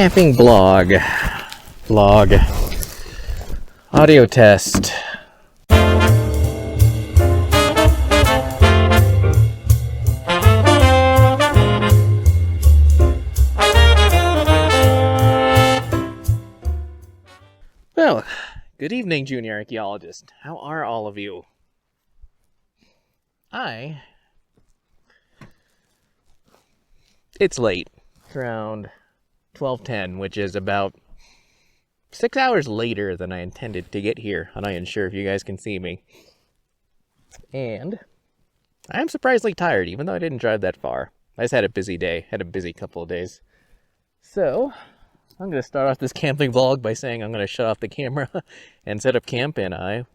Camping blog. Audio test. Well, good evening, junior archaeologist. How are all of you? It's late. It's around 12:10, which is about 6 hours later than I intended to get here. I'm not even sure if you guys can see me. And I'm surprisingly tired, even though I didn't drive that far. I just had a busy day, had a busy couple of days. So, I'm going to start off this camping vlog by saying I'm going to shut off the camera and set up camp, and I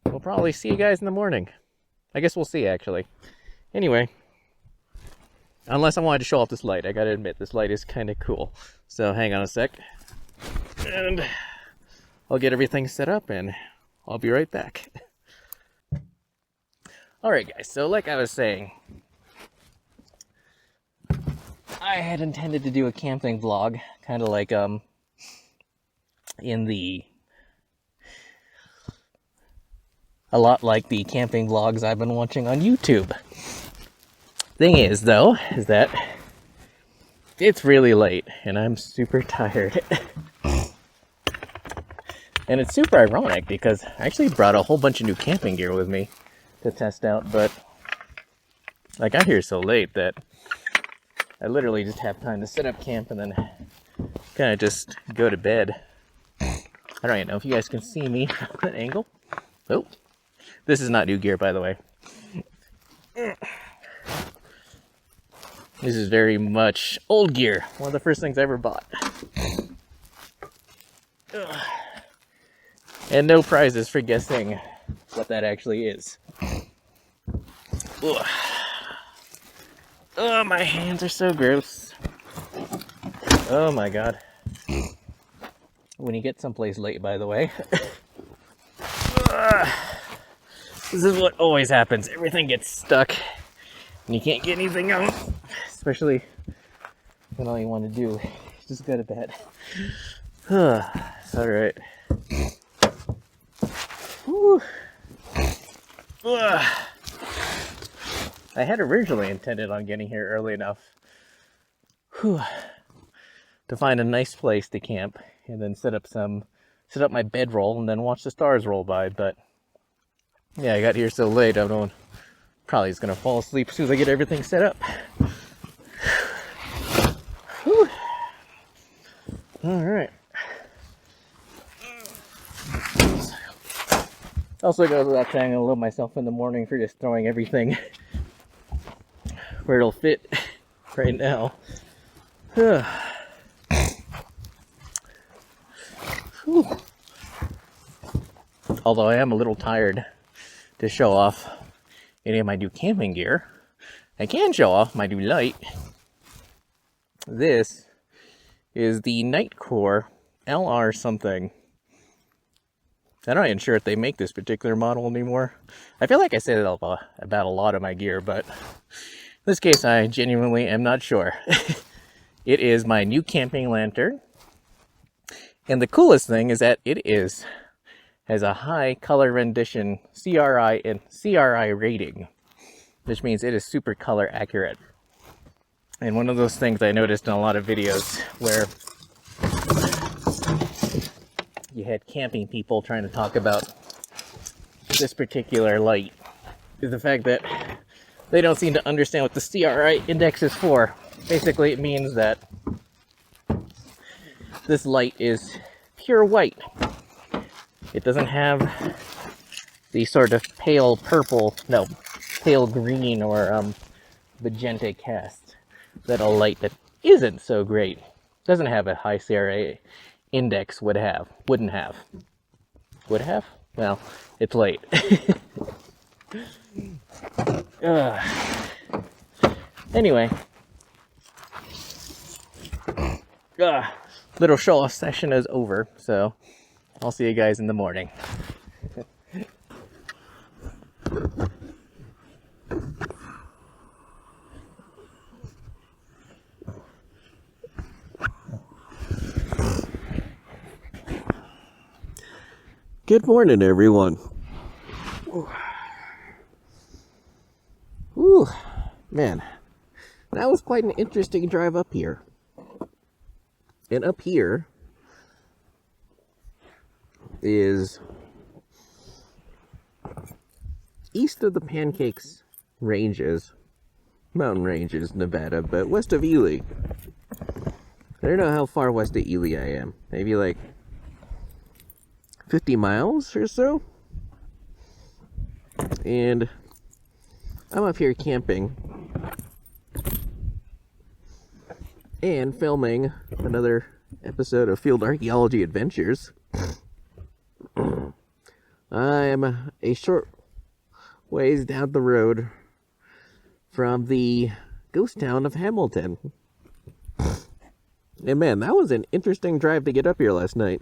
will probably see you guys in the morning. I guess we'll see, actually. Anyway, unless I wanted to show off this light. I gotta admit, this light is kind of cool. So, hang on a sec. And I'll get everything set up, and I'll be right back. Alright, guys, so like I was saying, I had intended to do a camping vlog, kind of like, a lot like the camping vlogs I've been watching on YouTube. Thing is, though, is that it's really late, and I'm super tired. And it's super ironic, because I actually brought a whole bunch of new camping gear with me to test out, but I got here so late that I literally just have time to set up camp and then kind of just go to bed. I don't even know if you guys can see me from that angle. Oh, this is not new gear, by the way. This is very much old gear. One of the first things I ever bought. And no prizes for guessing what that actually is. Ugh. Oh, my hands are so gross. Oh my god. When you get someplace late, by the way. This is what always happens. Everything gets stuck. And you can't get anything out. Especially when all you want to do is just go to bed. Alright. I had originally intended on getting here early enough to find a nice place to camp and then set up my bedroll and then watch the stars roll by, but yeah, I got here so late I'm probably just gonna fall asleep as soon as I get everything set up. Alright. Also goes without saying, I love myself in the morning for just throwing everything where it'll fit right now. Although I am a little tired to show off any of my new camping gear, I can show off my new light. This is the Nightcore LR something. I'm not even sure if they make this particular model anymore. I feel like I say that about a lot of my gear, but in this case I genuinely am not sure. It is my new camping lantern. And the coolest thing is that it has a high color rendition CRI and CRI rating, which means it is super color accurate. And one of those things I noticed in a lot of videos where you had camping people trying to talk about this particular light is the fact that they don't seem to understand what the CRI index is for. Basically, it means that this light is pure white. It doesn't have the sort of pale green or magenta cast that a light that isn't so great, doesn't have a high CRI index wouldn't have. Would have? Well, it's late. Anyway. Little show-off session is over, so I'll see you guys in the morning. Good morning, everyone. Ooh, man, that was quite an interesting drive up here. And up here is east of the Pancakes Ranges, mountain ranges, Nevada, but west of Ely. I don't know how far west of Ely I am. Maybe like 50 miles or so. And I'm up here camping and filming another episode of Field Archaeology Adventures. I'm a short ways down the road from the ghost town of Hamilton. And man, that was an interesting drive to get up here last night.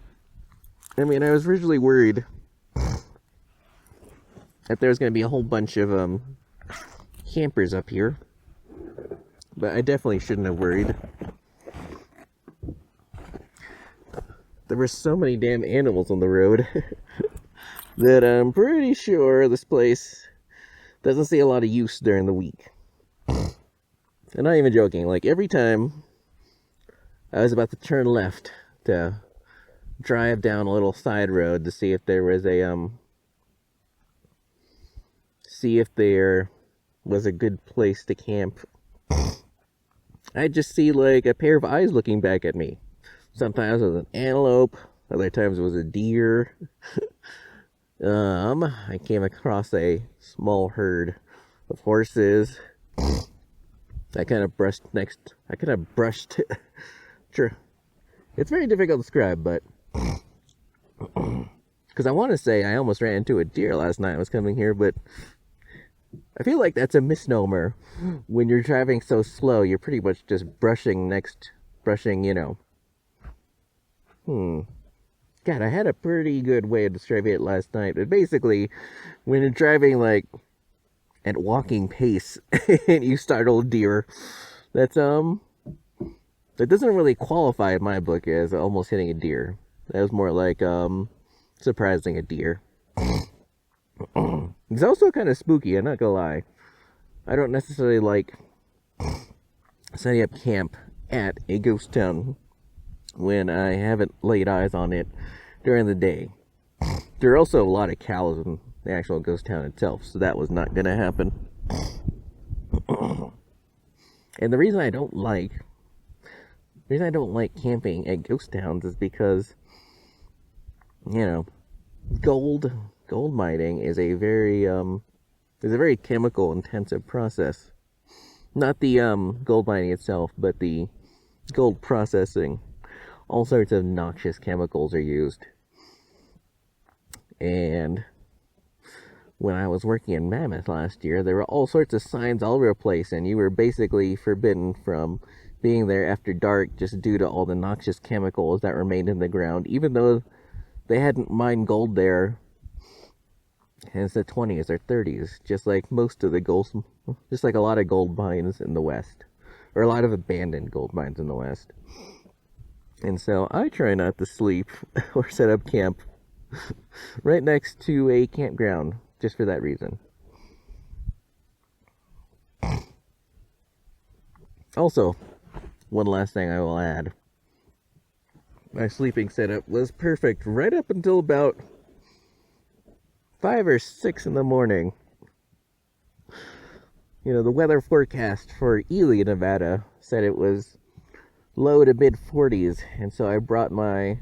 I mean, I was originally worried that there was going to be a whole bunch of campers up here, but I definitely shouldn't have worried. There were so many damn animals on the road that I'm pretty sure this place doesn't see a lot of use during the week. I'm not even joking. Like, every time I was about to turn left to drive down a little side road to see if there was a good place to camp, I'd just see like a pair of eyes looking back at me. Sometimes it was an antelope, other times it was a deer. I came across a small herd of horses. I kind of brushed. Sure, it's very difficult to describe, but because I want to say I almost ran into a deer last night I was coming here, but I feel like that's a misnomer. When you're driving so slow, you're pretty much just brushing, you know. God, I had a pretty good way of describing it last night, but basically, when you're driving like at walking pace and you startle a deer, that doesn't really qualify in my book as almost hitting a deer. That was more like surprising a deer. It's also kind of spooky, I'm not gonna lie. I don't necessarily like setting up camp at a ghost town when I haven't laid eyes on it during the day. There are also a lot of cows in the actual ghost town itself, so that was not gonna happen. And the reason I don't like camping at ghost towns is because, you know, gold mining is a very chemical intensive process. Not the gold mining itself, but the gold processing. All sorts of noxious chemicals are used. And when I was working in Mammoth last year, there were all sorts of signs all over the place, and you were basically forbidden from being there after dark just due to all the noxious chemicals that remained in the ground, even though they hadn't mined gold there since the 20s or 30s, just like a lot of gold mines in the West, or a lot of abandoned gold mines in the West. And so I try not to sleep or set up camp right next to a campground, just for that reason. Also, one last thing I will add. My sleeping setup was perfect right up until about 5 or 6 in the morning. You know, the weather forecast for Ely, Nevada said it was low to mid 40s, and so I brought my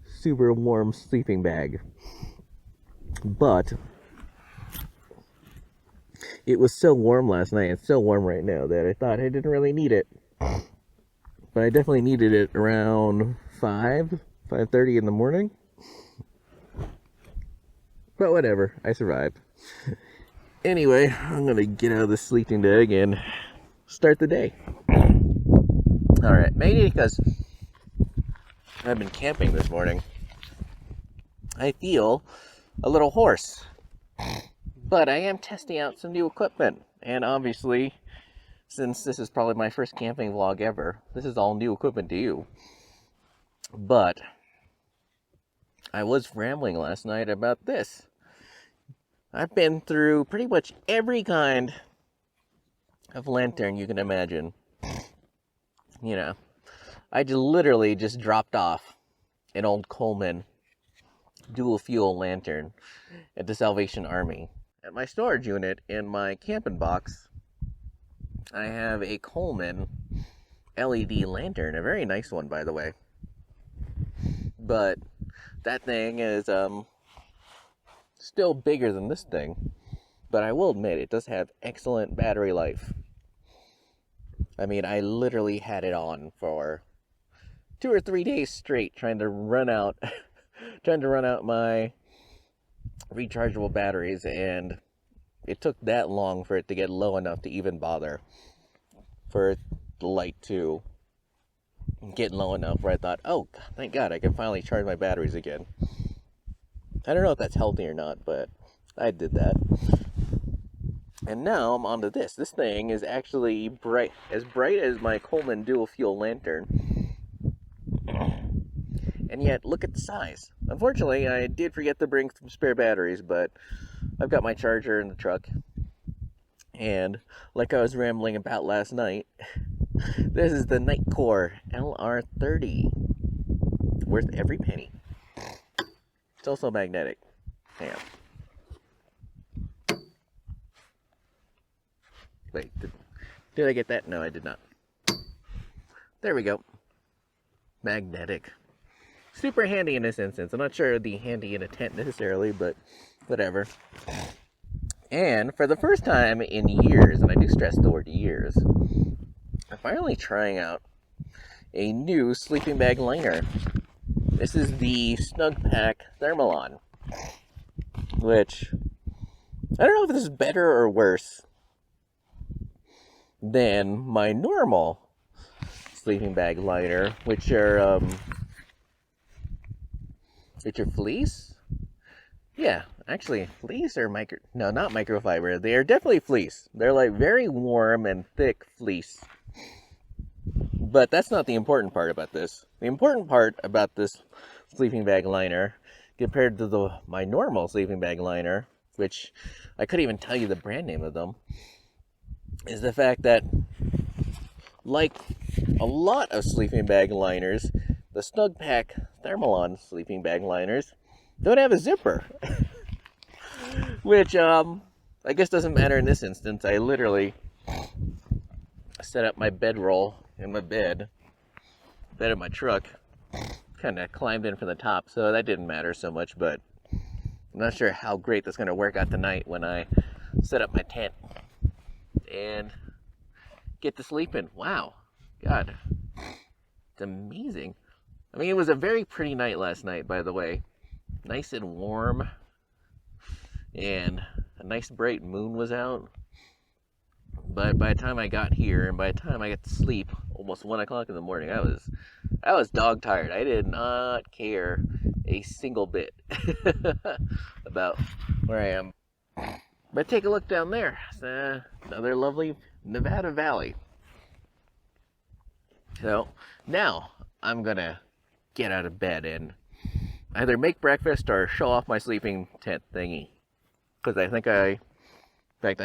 super warm sleeping bag. But it was so warm last night, it's so warm right now, that I thought I didn't really need it. But I definitely needed it around 5:30 in the morning. But whatever, I survived. Anyway, I'm gonna get out of this sleeping bag and start the day. Alright, maybe because I've been camping this morning, I feel a little hoarse. But I am testing out some new equipment, and obviously, since this is probably my first camping vlog ever, this is all new equipment to you. But I was rambling last night about this. I've been through pretty much every kind of lantern you can imagine. You know, I literally just dropped off an old Coleman dual fuel lantern at the Salvation Army. At my storage unit in my camping box, I have a Coleman LED lantern, a very nice one, by the way. But that thing is still bigger than this thing. But I will admit, it does have excellent battery life. I mean, I literally had it on for 2 or 3 days straight, trying to run out my rechargeable batteries, and it took that long for it to get low enough to even bother, for the light to get low enough where I thought, oh, thank God, I can finally charge my batteries again. I don't know if that's healthy or not, but I did that. And now I'm onto this. This thing is actually bright as my Coleman dual fuel lantern. And yet, look at the size. Unfortunately, I did forget to bring some spare batteries, but I've got my charger in the truck. And like I was rambling about last night, this is the Nightcore LR30. Worth every penny. It's also magnetic. Hang on. Wait, did I get that? No, I did not. There we go. Magnetic. Super handy in this instance. I'm not sure it'd be handy in a tent necessarily, but whatever. And for the first time in years, and I do stress the word years, I'm finally trying out a new sleeping bag liner. This is the Snugpak Thermalon, which I don't know if this is better or worse than my normal sleeping bag liner, which are fleece. Yeah, actually, fleece or no, not microfiber. They are definitely fleece. They're like very warm and thick fleece. But that's not the important part about this. The important part about this sleeping bag liner, compared to my normal sleeping bag liner, which I couldn't even tell you the brand name of them, is the fact that, like a lot of sleeping bag liners, the Snugpak Thermalon sleeping bag liners don't have a zipper. Which, I guess doesn't matter in this instance. I literally set up my bedroll in my bed of my truck, kind of climbed in from the top, so that didn't matter so much, but I'm not sure how great that's going to work out tonight when I set up my tent and get to sleeping. Wow. God. It's amazing. I mean, it was a very pretty night last night, by the way. Nice and warm. And a nice bright moon was out. But by the time I got here, and by the time I got to sleep, almost 1 o'clock in the morning, I was dog tired. I did not care a single bit about where I am. But take a look down there. It's another lovely Nevada valley. So now I'm gonna get out of bed and either make breakfast or show off my sleeping tent thingy, because I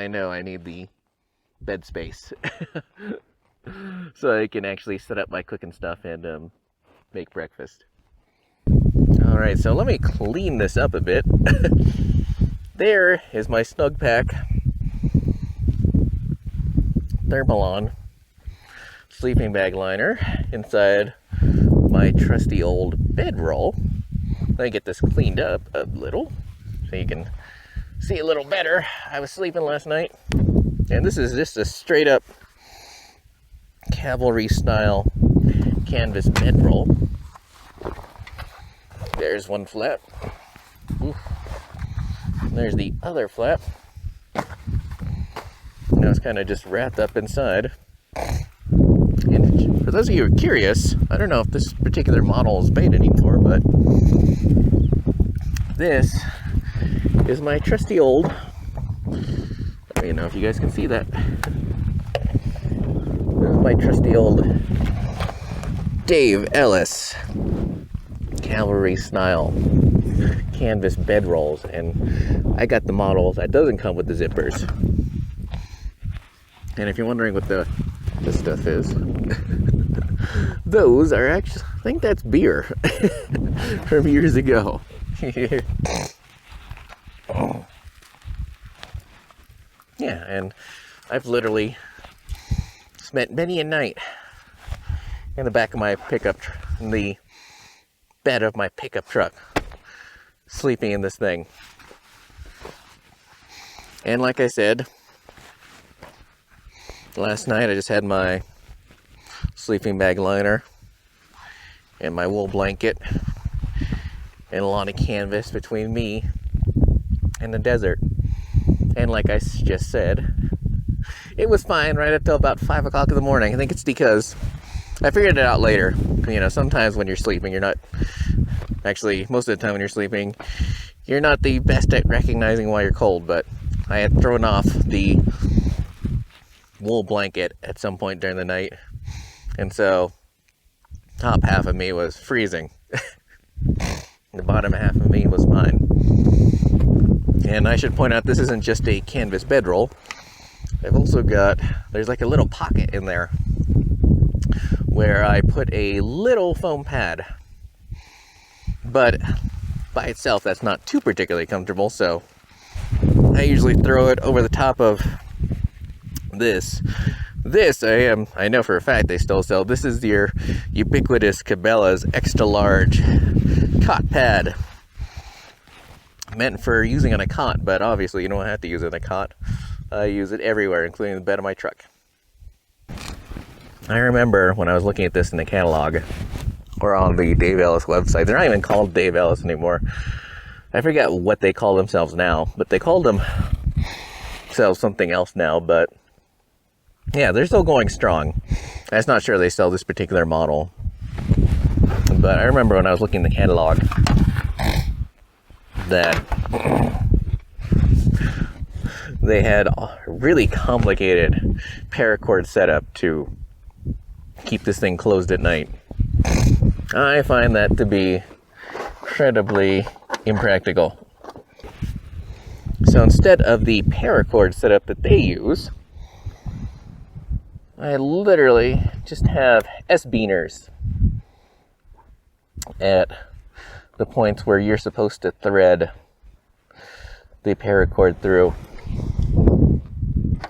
know I need the bed space so I can actually set up my cooking stuff and make breakfast. Alright, so let me clean this up a bit. There is my Snugpak Thermalon sleeping bag liner inside my trusty old bedroll. Let me get this cleaned up a little so you can see a little better. I was sleeping last night, and this is just a straight up cavalry style canvas bedroll. There's one flap. Oof. There's the other flap. Now it's kind of just wrapped up inside. And for those of you who are curious, I don't know if this particular model is made anymore, but this is my trusty old, I don't even know if you guys can see that. This is my trusty old Dave Ellis cavalry style canvas bedrolls, and I got the model that doesn't come with the zippers. And if you're wondering what this stuff is, those are actually, I think that's beer from years ago. Yeah, and I've literally spent many a night in the back of my in the bed of my pickup truck, sleeping in this thing. And like I said, last night I just had my sleeping bag liner and my wool blanket and a lot of canvas between me and the desert. And like I just said, it was fine right up till about 5 o'clock in the morning. I think it's because I figured it out later. You know, sometimes when you're sleeping, you're not... Actually, most of the time when you're sleeping, you're not the best at recognizing why you're cold, but I had thrown off the wool blanket at some point during the night, and so top half of me was freezing. The bottom half of me was fine. And I should point out, this isn't just a canvas bedroll. I've also got, there's like a little pocket in there where I put a little foam pad. But by itself, that's not too particularly comfortable, so I usually throw it over the top of this. This, I know for a fact they still sell. This is your ubiquitous Cabela's extra large cot pad. Meant for using on a cot, but obviously you don't have to use it on a cot. I use it everywhere, including the bed of my truck. I remember when I was looking at this in the catalog, or on the Dave Ellis website. They're not even called Dave Ellis anymore. I forget what they call themselves now, but they called themselves something else now, but yeah, they're still going strong. I'm just not sure they sell this particular model. But I remember when I was looking in the catalog that they had a really complicated paracord setup to keep this thing closed at night. I find that to be incredibly impractical. So instead of the paracord setup that they use, I literally just have S-beaners at the points where you're supposed to thread the paracord through.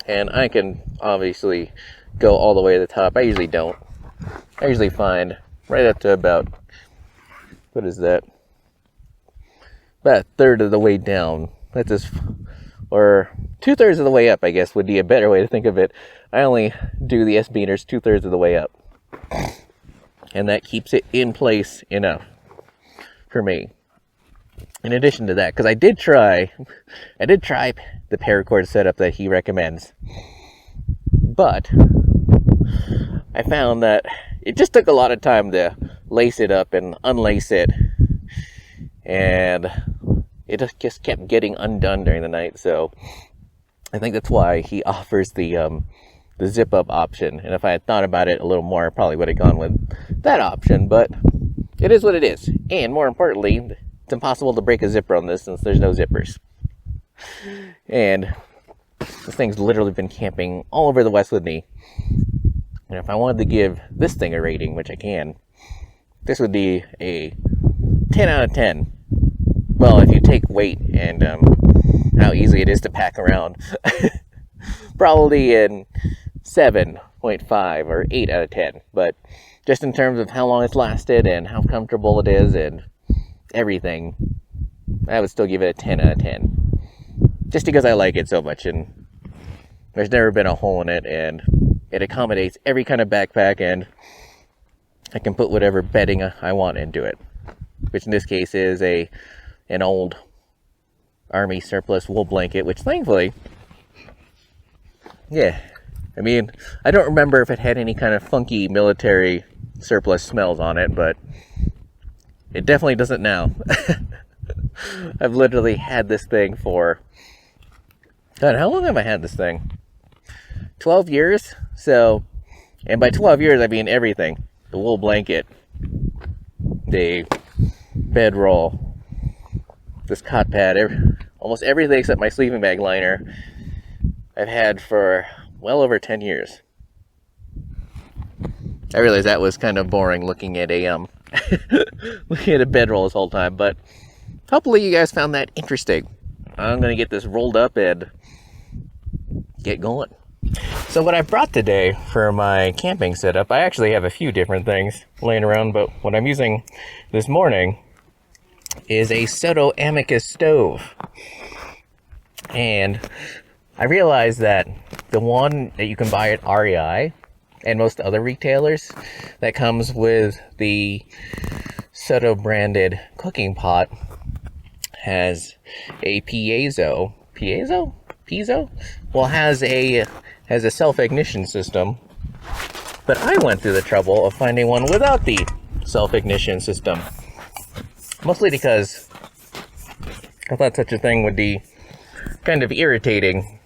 And I can obviously go all the way to the top. I usually don't. I usually find right up to about, what is that? About a third of the way down. That's just, or 2/3 of the way up, I guess, would be a better way to think of it. I only do the S-beaners 2/3 of the way up. And that keeps it in place enough for me. In addition to that, because I did try the paracord setup that he recommends. But I found that it just took a lot of time to lace it up and unlace it. And it just kept getting undone during the night. So I think that's why he offers the zip up option. And if I had thought about it a little more, I probably would have gone with that option. But it is what it is. And more importantly, it's impossible to break a zipper on this since there's no zippers. And this thing's literally been camping all over the West with me. And if I wanted to give this thing a rating, which I can, this would be a 10 out of 10. Well, if you take weight and how easy it is to pack around, probably in 7.5 or 8 out of 10. But just in terms of how long it's lasted and how comfortable it is and everything, I would still give it a 10 out of 10. Just because I like it so much, and there's never been a hole in it, and it accommodates every kind of backpack, and I can put whatever bedding I want into it. Which in this case is an old army surplus wool blanket, which thankfully, yeah, I mean, I don't remember if it had any kind of funky military surplus smells on it, but it definitely doesn't now. I've literally had this thing for, God, how long have I had this thing? 12 years? So, and by 12 years, I mean everything. The wool blanket, the bedroll, this cot pad. Almost everything except my sleeping bag liner I've had for well over 10 years. I realized that was kind of boring looking at a looking at a bedroll this whole time, but hopefully you guys found that interesting. I'm gonna get this rolled up and get going. So what I brought today for my camping setup, I actually have a few different things laying around, but what I'm using this morning is a Soto Amicus stove. And I realized that the one that you can buy at REI and most other retailers that comes with the Soto branded cooking pot has a piezo? Well, has a self-ignition system, but I went through the trouble of finding one without the self-ignition system, mostly because I thought such a thing would be kind of irritating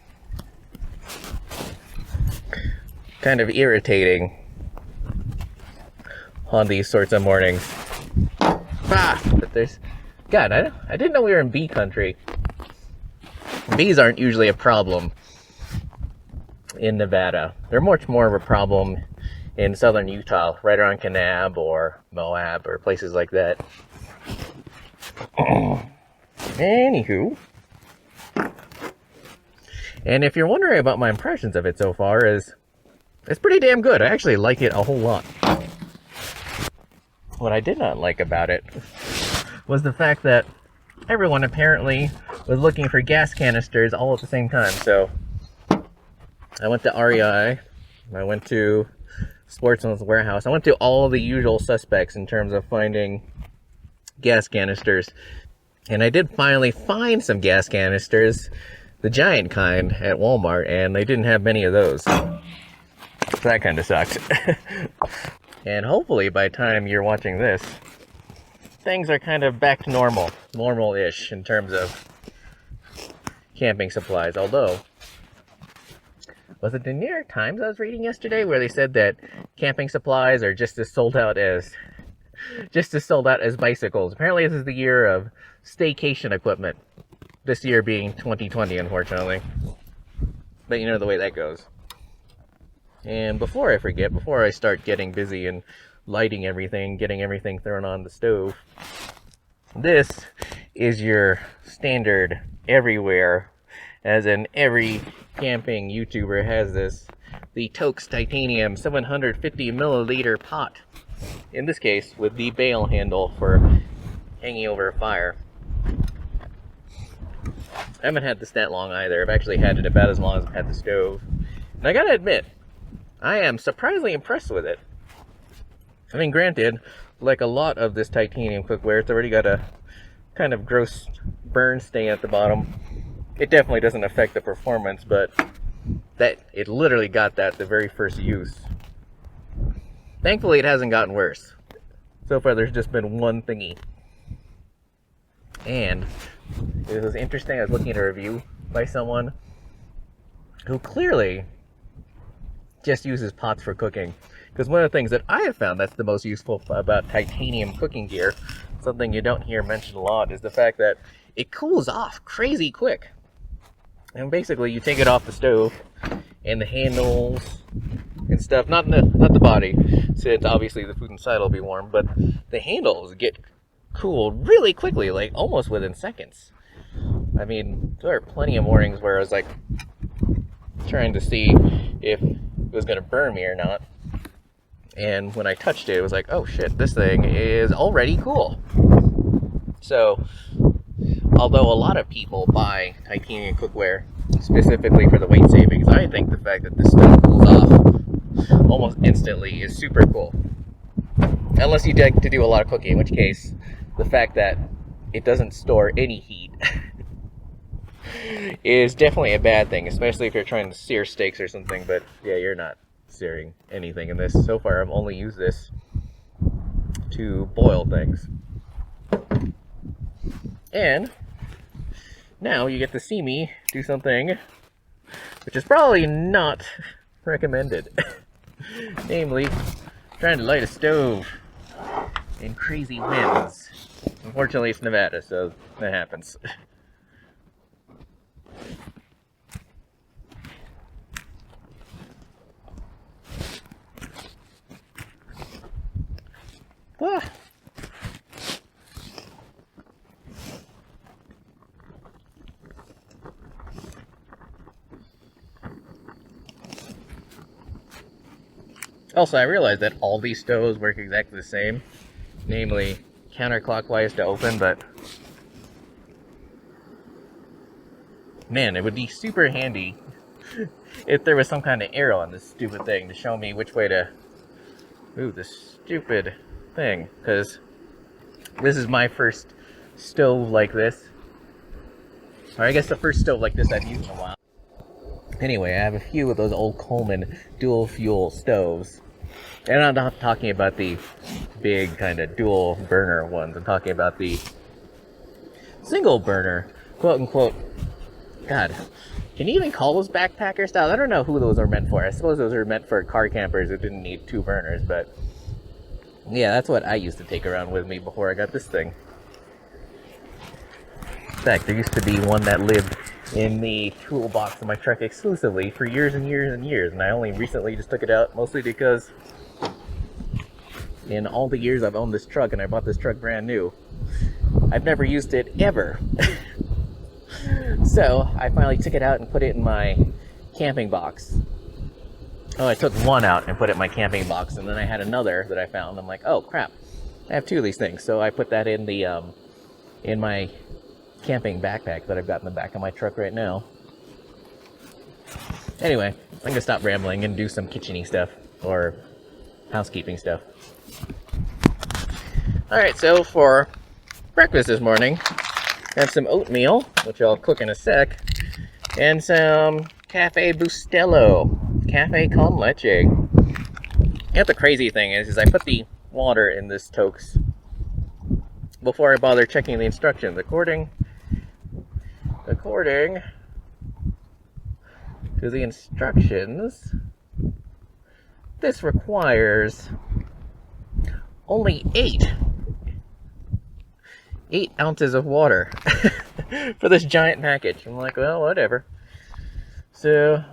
on these sorts of mornings. But there's, God, I didn't know we were in bee country. Bees aren't usually a problem in Nevada. They're much more of a problem in southern Utah, right around Kanab or Moab or places like that. Anywho, and if you're wondering about my impressions of it so far, it's pretty damn good. I actually like it a whole lot. What I did not like about it was the fact that everyone apparently was looking for gas canisters all at the same time. So I went to REI, I went to Sportsman's Warehouse, I went to all the usual suspects in terms of finding gas canisters. And I did finally find some gas canisters, the giant kind, at Walmart, and they didn't have many of those. So that kind of sucked. And hopefully by the time you're watching this, things are kind of back to normal-ish in terms of camping supplies. Although, was it the New York Times I was reading yesterday where they said that camping supplies are just as sold out as bicycles? Apparently this is the year of staycation equipment. This year being 2020, unfortunately. But you know the way that goes. And before I forget, before I start getting busy and lighting everything, getting everything thrown on the stove, this is your standard everywhere, as in every camping YouTuber has this, the Toaks Titanium 750 milliliter pot. In this case, with the bail handle for hanging over a fire. I haven't had this that long either. I've actually had it about as long as I've had the stove. And I gotta admit, I am surprisingly impressed with it. I mean, granted, like a lot of this titanium cookware, it's already got a kind of gross burn stain at the bottom. It definitely doesn't affect the performance, but that it literally got that the very first use. Thankfully, it hasn't gotten worse. So far, there's just been one thingy. And it was interesting, I was looking at a review by someone who clearly just uses pots for cooking. Because one of the things that I have found that's the most useful about titanium cooking gear, something you don't hear mentioned a lot, is the fact that it cools off crazy quick. And basically you take it off the stove and the handles and stuff, not the body, since obviously the food inside will be warm, but the handles get cooled really quickly, like almost within seconds. I mean, there are plenty of mornings where I was like trying to see if it was going to burn me or not. And when I touched it, it was like, oh shit, this thing is already cool. So, although a lot of people buy titanium cookware specifically for the weight savings, I think the fact that this stuff cools off almost instantly is super cool. Unless you like to do a lot of cooking, in which case, the fact that it doesn't store any heat is definitely a bad thing, especially if you're trying to sear steaks or something. But yeah, you're not searing anything in this. So far, I've only used this to boil things. And now you get to see me do something which is probably not recommended. Namely, trying to light a stove in crazy winds. Unfortunately, it's Nevada, so that happens. Ah. Also, I realized that all these stoves work exactly the same, namely counterclockwise to open, but man, it would be super handy if there was some kind of arrow on this stupid thing to show me which way to... Ooh, this stupid thing, because this is my first stove like this. Or I guess the first stove like this I've used in a while. Anyway, I have a few of those old Coleman dual fuel stoves. And I'm not talking about the big kind of dual burner ones. I'm talking about the single burner, quote unquote. God, can you even call those backpacker style? I don't know who those are meant for. I suppose those are meant for car campers who didn't need two burners, but yeah, that's what I used to take around with me before I got this thing. In fact, there used to be one that lived in the toolbox of my truck exclusively for years and years and years, and I only recently just took it out, mostly because in all the years I've owned this truck, and I bought this truck brand new, I've never used it ever. So I finally took it out and put it in my camping box. Oh, I took one out and put it in my camping box, and then I had another that I found. I'm like, oh crap, I have two of these things. So I put that in the in my camping backpack that I've got in the back of my truck right now. Anyway, I'm gonna stop rambling and do some kitchen-y stuff or housekeeping stuff. Alright, so for breakfast this morning, I have some oatmeal, which I'll cook in a sec, and some Cafe Bustelo, Cafe con leche. And the crazy thing is I put the water in this toast before I bother checking the instructions. According to the instructions, this requires only 8 ounces of water for this giant package. I'm like, well, whatever. So,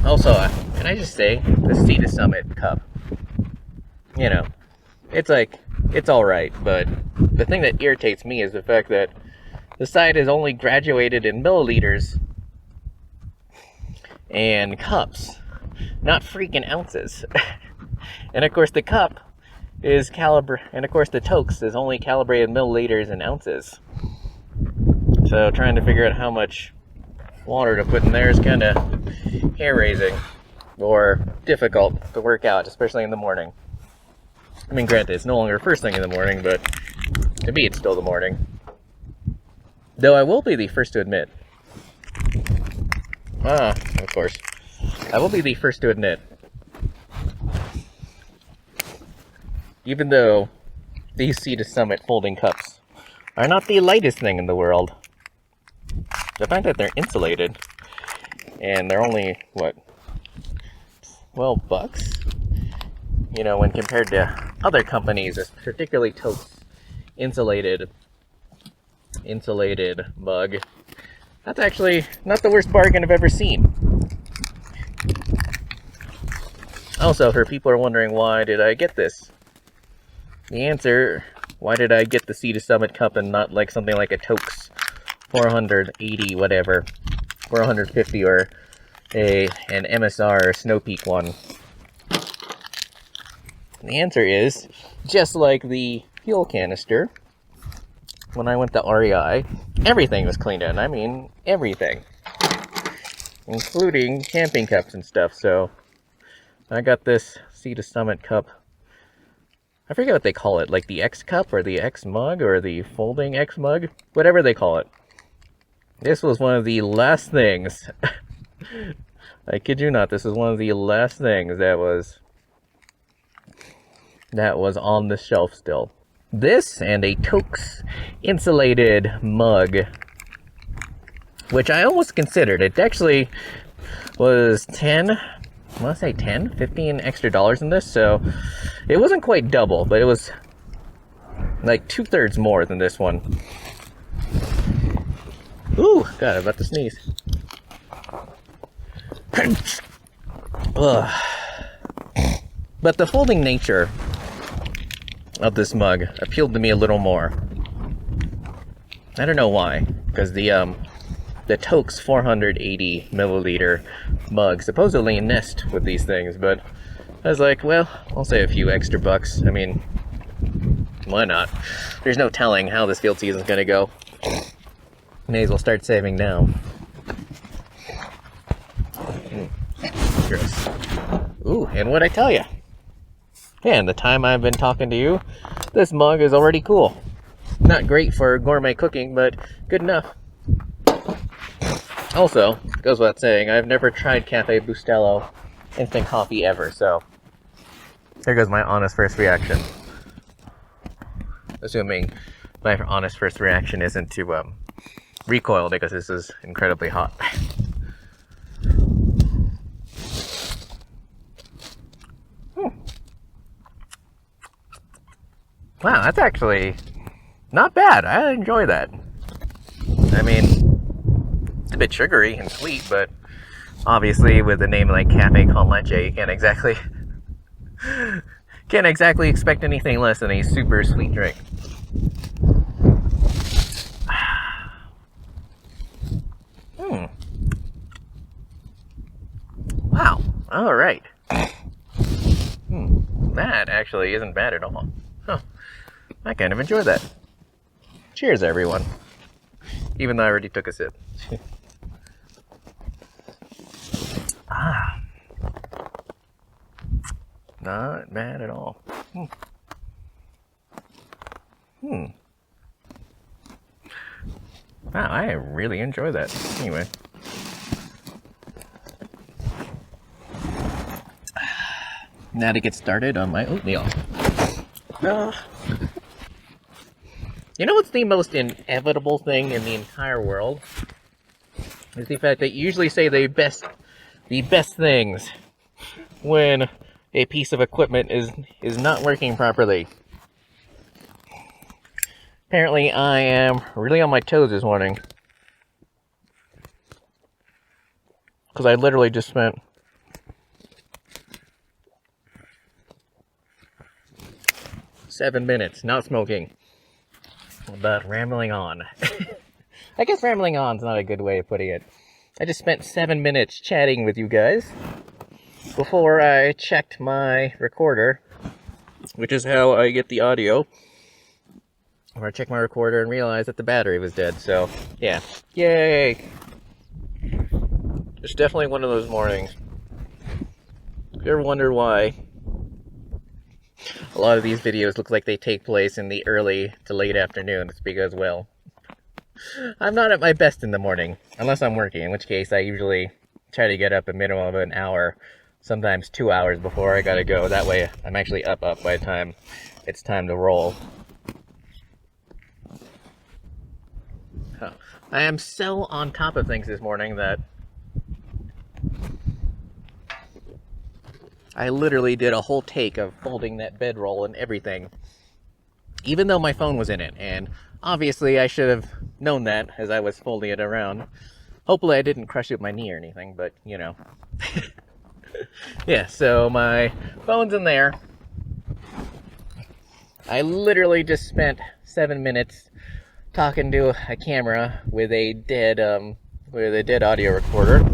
also, can I just say, the Sea to Summit cup, you know, it's like, it's alright, but the thing that irritates me is the fact that the side is only graduated in milliliters and cups, not freaking ounces. And of course the cup is and of course the toast is only calibrated milliliters and ounces. So trying to figure out how much water to put in there is kind of hair-raising or difficult to work out, especially in the morning. I mean, granted, it's no longer first thing in the morning, but to me it's still the morning. Though I will be the first to admit, of course, I will be the first to admit, even though these Sea to Summit folding cups are not the lightest thing in the world, the fact that they're insulated and they're only, what, $12? You know, when compared to other companies, particularly toast insulated mug, that's actually not the worst bargain I've ever seen. Also, for people who are wondering why did I get this, the answer, why did I get the Sea to Summit cup and not like something like a Toaks 480 whatever, 450 or an MSR or Snow Peak one? The answer is, just like the fuel canister, when I went to REI, everything was cleaned out. I mean, everything. Including camping cups and stuff, so I got this Sea to Summit cup. I forget what they call it, like the X cup or the X mug or the folding X mug, whatever they call it. This was one of the last things, I kid you not, this was one of the last things that was on the shelf still. This and a Toaks insulated mug, which I almost considered. It actually was $10 I want to say 10, 15 extra dollars in this, so it wasn't quite double, but it was like 2/3 more than this one. Ooh, God, I'm about to sneeze. Ugh. But the folding nature of this mug appealed to me a little more. I don't know why, because the Toke's 480 milliliter mug supposedly nest with these things, but I was like, well, I'll save a few extra bucks. I mean, why not? There's no telling how this field season's gonna go. May as well start saving now. Gross. Ooh, and what'd I tell you? Yeah, in the time I've been talking to you, this mug is already cool. Not great for gourmet cooking, but good enough. Also, goes without saying, I've never tried Cafe Bustelo instant coffee ever, so there goes my honest first reaction. Assuming my honest first reaction isn't to recoil, because this is incredibly hot. Wow, that's actually not bad. I enjoy that. I mean, it's a bit sugary and sweet, but obviously with a name like Cafe Con Leche, you can't exactly expect anything less than a super sweet drink. Wow. All right. That actually isn't bad at all. Huh. I kind of enjoy that. Cheers, everyone. Even though I already took a sip. Not bad at all. Wow, I really enjoy that. Anyway. Now to get started on my oatmeal. You know what's the most inevitable thing in the entire world? Is the fact that you usually say the best things when a piece of equipment is not working properly. Apparently I am really on my toes this morning. Because I literally just spent seven minutes not smoking, but rambling on. I guess rambling on is not a good way of putting it. I just spent 7 minutes chatting with you guys before I checked my recorder, which is how I get the audio. Where I checked my recorder and realized that the battery was dead, so yeah. Yay! It's definitely one of those mornings. If you ever wondered why a lot of these videos look like they take place in the early to late afternoon, it's because, well, I'm not at my best in the morning, unless I'm working, in which case I usually try to get up a minimum of an hour, sometimes 2 hours before I gotta go. That way I'm actually up by the time it's time to roll. I am so on top of things this morning that I literally did a whole take of folding that bedroll and everything, even though my phone was in it, and obviously I should have known that as I was folding it around. Hopefully I didn't crush it with my knee or anything, but, you know. Yeah, so my phone's in there. I literally just spent 7 minutes talking to a camera with a dead audio recorder.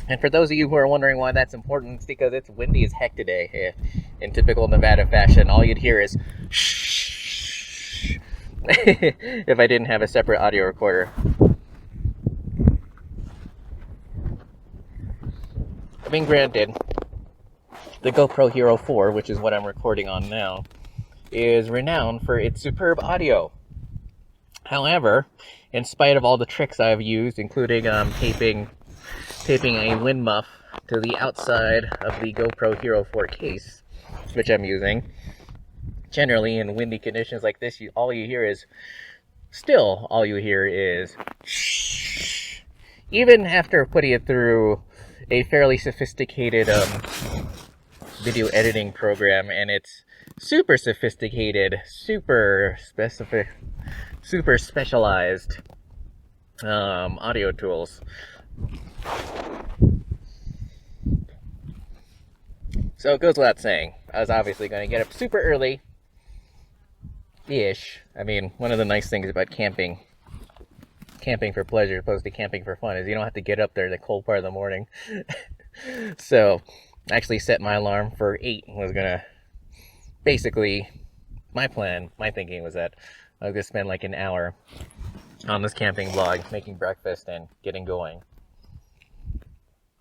And for those of you who are wondering why that's important, it's because it's windy as heck today. In typical Nevada fashion, all you'd hear is shh if I didn't have a separate audio recorder. I mean, granted, the GoPro Hero 4, which is what I'm recording on now, is renowned for its superb audio. However, in spite of all the tricks I've used, including taping a wind muff to the outside of the GoPro Hero 4 case, which I'm using, generally in windy conditions like this, all you hear is shh, even after putting it through a fairly sophisticated video editing program, and it's super sophisticated, super specific, super specialized audio tools. So it goes without saying, I was obviously going to get up super early-ish. I mean, one of the nice things about camping for pleasure as opposed to camping for fun is you don't have to get up there in the cold part of the morning. So I actually set my alarm for 8 and was going to, basically, my thinking was that I was going to spend like an hour on this camping vlog making breakfast and getting going,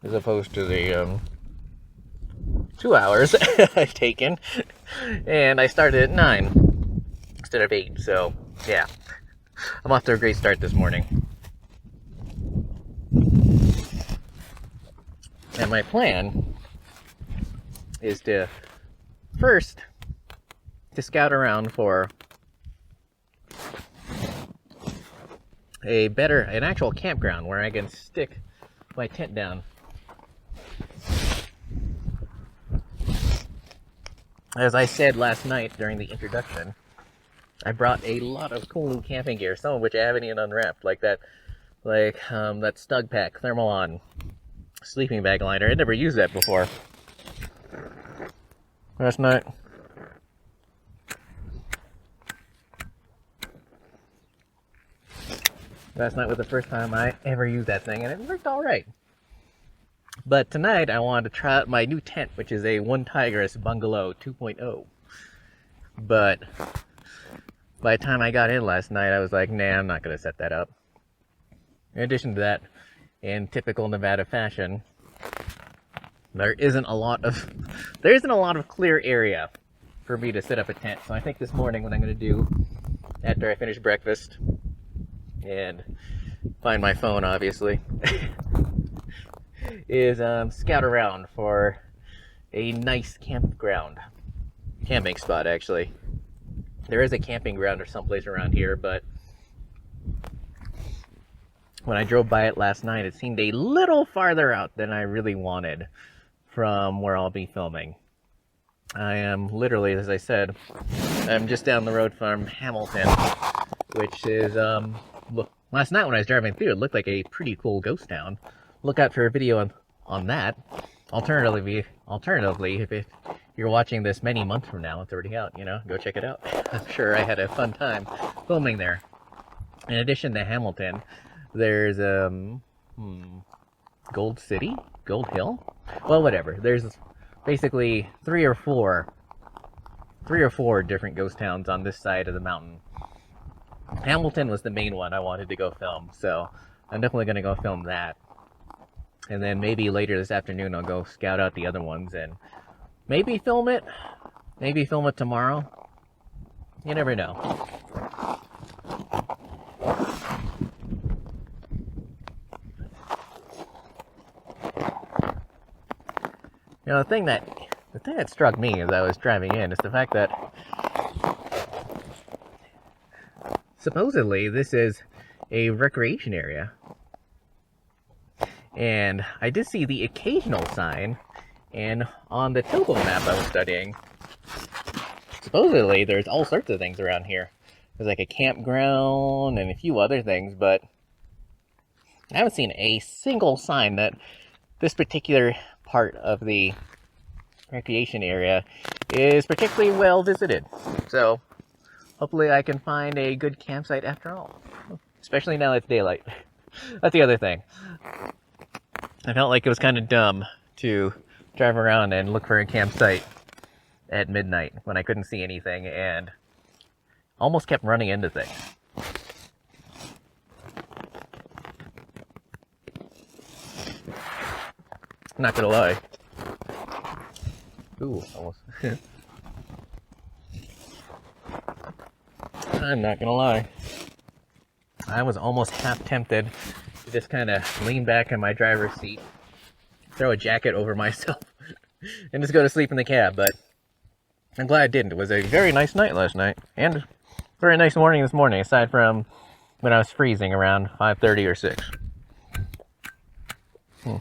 as opposed to the 2 hours I've taken, and I started at 9 instead of 8, so yeah, I'm off to a great start this morning. And my plan is to first scout around for an actual campground where I can stick my tent down. As I said last night during the introduction, I brought a lot of cool new camping gear, some of which I haven't even unwrapped, like that Stug Pack Thermalon sleeping bag liner. I'd never used that before. Last night was the first time I ever used that thing, and it worked all right. But tonight I wanted to try out my new tent, which is a One Tigress Bungalow 2.0. But by the time I got in last night, I was like, nah, I'm not going to set that up. In addition to that, in typical Nevada fashion, there isn't a lot of clear area for me to set up a tent. So I think this morning what I'm going to do, after I finish breakfast and find my phone, obviously, is scout around for a nice camping spot. Actually, there is a camping ground or someplace around here, but when I drove by it last night, it seemed a little farther out than I really wanted from where I'll be filming. I am literally, as I said, I'm just down the road from Hamilton, which is last night when I was driving through, it looked like a pretty cool ghost town. Look out for a video on that. Alternatively, if you're watching this many months from now, it's already out, go check it out. I'm sure I had a fun time filming there. In addition to Hamilton, there's Gold Hill? Well, whatever. There's basically three or four different ghost towns on this side of the mountain. Hamilton was the main one I wanted to go film, so I'm definitely going to go film that. And then maybe later this afternoon I'll go scout out the other ones and maybe film it tomorrow. You never know. The thing that struck me as I was driving in is the fact that supposedly this is a recreation area. And I did see the occasional sign, and on the topo map I was studying, supposedly there's all sorts of things around here. There's like a campground and a few other things, but I haven't seen a single sign that this particular part of the recreation area is particularly well visited. So hopefully I can find a good campsite after all, especially now it's daylight. That's the other thing. I felt like it was kind of dumb to drive around and look for a campsite at midnight when I couldn't see anything and almost kept running into things. Not gonna lie. Ooh, almost. I'm not gonna lie. I was almost half tempted to just kind of lean back in my driver's seat, throw a jacket over myself, and just go to sleep in the cab, but I'm glad I didn't. It was a very nice night last night, and a very nice morning this morning, aside from when I was freezing around 5:30 or 6. Hmm.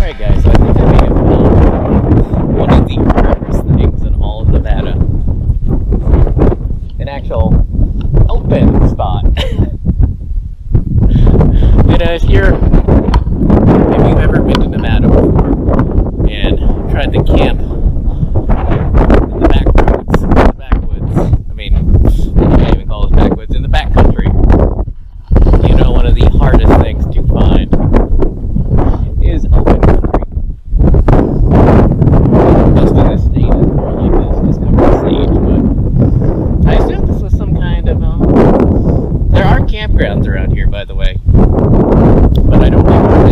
Alright guys, so I think I may have found one of the rarest things in all of Nevada. An actual open spot. And here, if you've ever been to Nevada before and tried to camp in the backwoods, I mean, you can't even call it backwoods, in the backcountry, you know one of the hardest things to find is open country. Most of this state is more like this covered sage, but I assume this was some kind of, there are campgrounds around here, by the way, but I don't think it's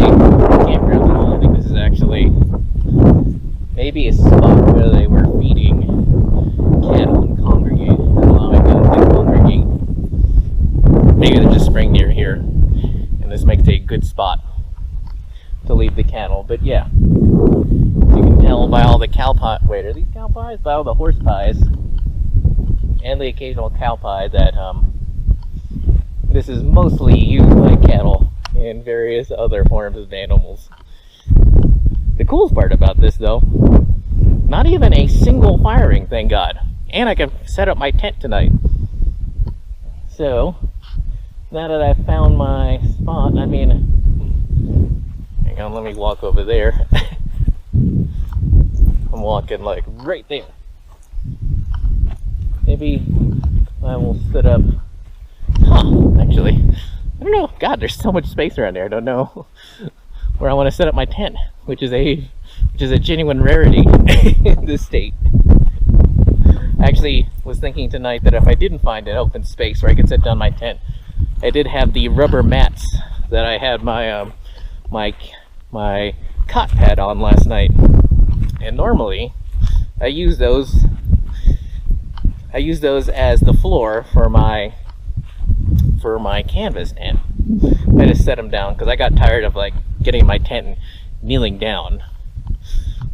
a campground at all. I think this is actually maybe a spot where they were feeding cattle and allowing them to congregate. Maybe they're just spraying near here, and this makes a good spot to leave the cattle. But yeah, you can tell by all the cow pie. Wait, are these cow pies? By all the horse pies and the occasional cow pie that this is mostly used by cattle and various other forms of animals. The coolest part about this, though, not even a single firing, thank God. And I can set up my tent tonight. So now that I've found my spot, I mean, hang on, let me walk over there. I'm walking like right there. Maybe I will set up. Actually, I don't know. God, there's so much space around there. I don't know where I want to set up my tent, which is a genuine rarity in this state. I actually was thinking tonight that if I didn't find an open space where I could set down my tent, I did have the rubber mats that I had my my cot pad on last night, and normally I use those as the floor for my canvas tent. I just set them down because I got tired of like getting in my tent and kneeling down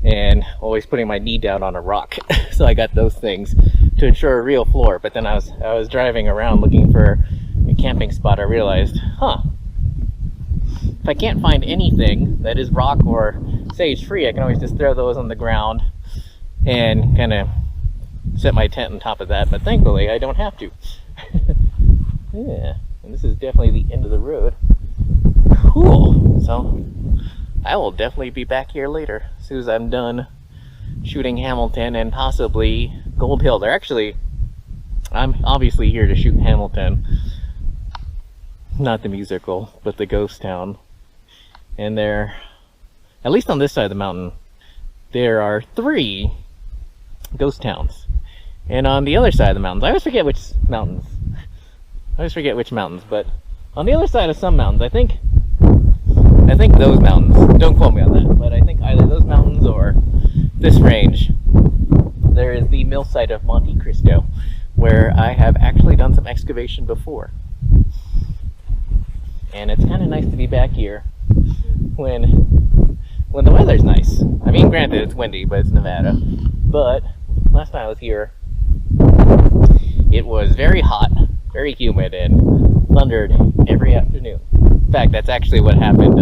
and always putting my knee down on a rock. So I got those things to ensure a real floor. But then I was driving around looking for a camping spot. I realized, if I can't find anything that is rock or sage free, I can always just throw those on the ground and kind of set my tent on top of that. But thankfully I don't have to. Yeah, and this is definitely the end of the road. Cool. So I will definitely be back here later as soon as I'm done shooting Hamilton and possibly Gold Hill. I'm obviously here to shoot Hamilton, not the musical, but the ghost town. And there, at least on this side of the mountain, there are 3 ghost towns. And on the other side of the mountains, I always forget which mountains, but on the other side of some mountains, I think those mountains, don't quote me on that, but I think either those mountains or this range, there is the mill site of Monte Cristo, where I have actually done some excavation before. And it's kind of nice to be back here when the weather's nice. I mean, granted, it's windy, but it's Nevada. But last time I was here, it was very hot, very humid, and thundered every afternoon. In fact, that's actually what happened.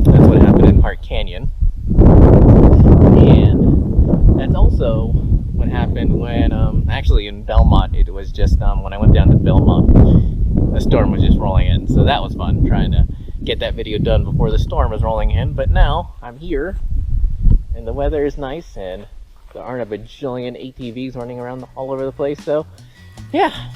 That's what happened in Park Canyon, and that's also what happened when, actually in Belmont. It was just when I went down to Belmont, the storm was just rolling in. So that was fun, trying to get that video done before the storm was rolling in. But now I'm here, and the weather is nice, and there aren't a bajillion ATVs running around all over the place. So, yeah.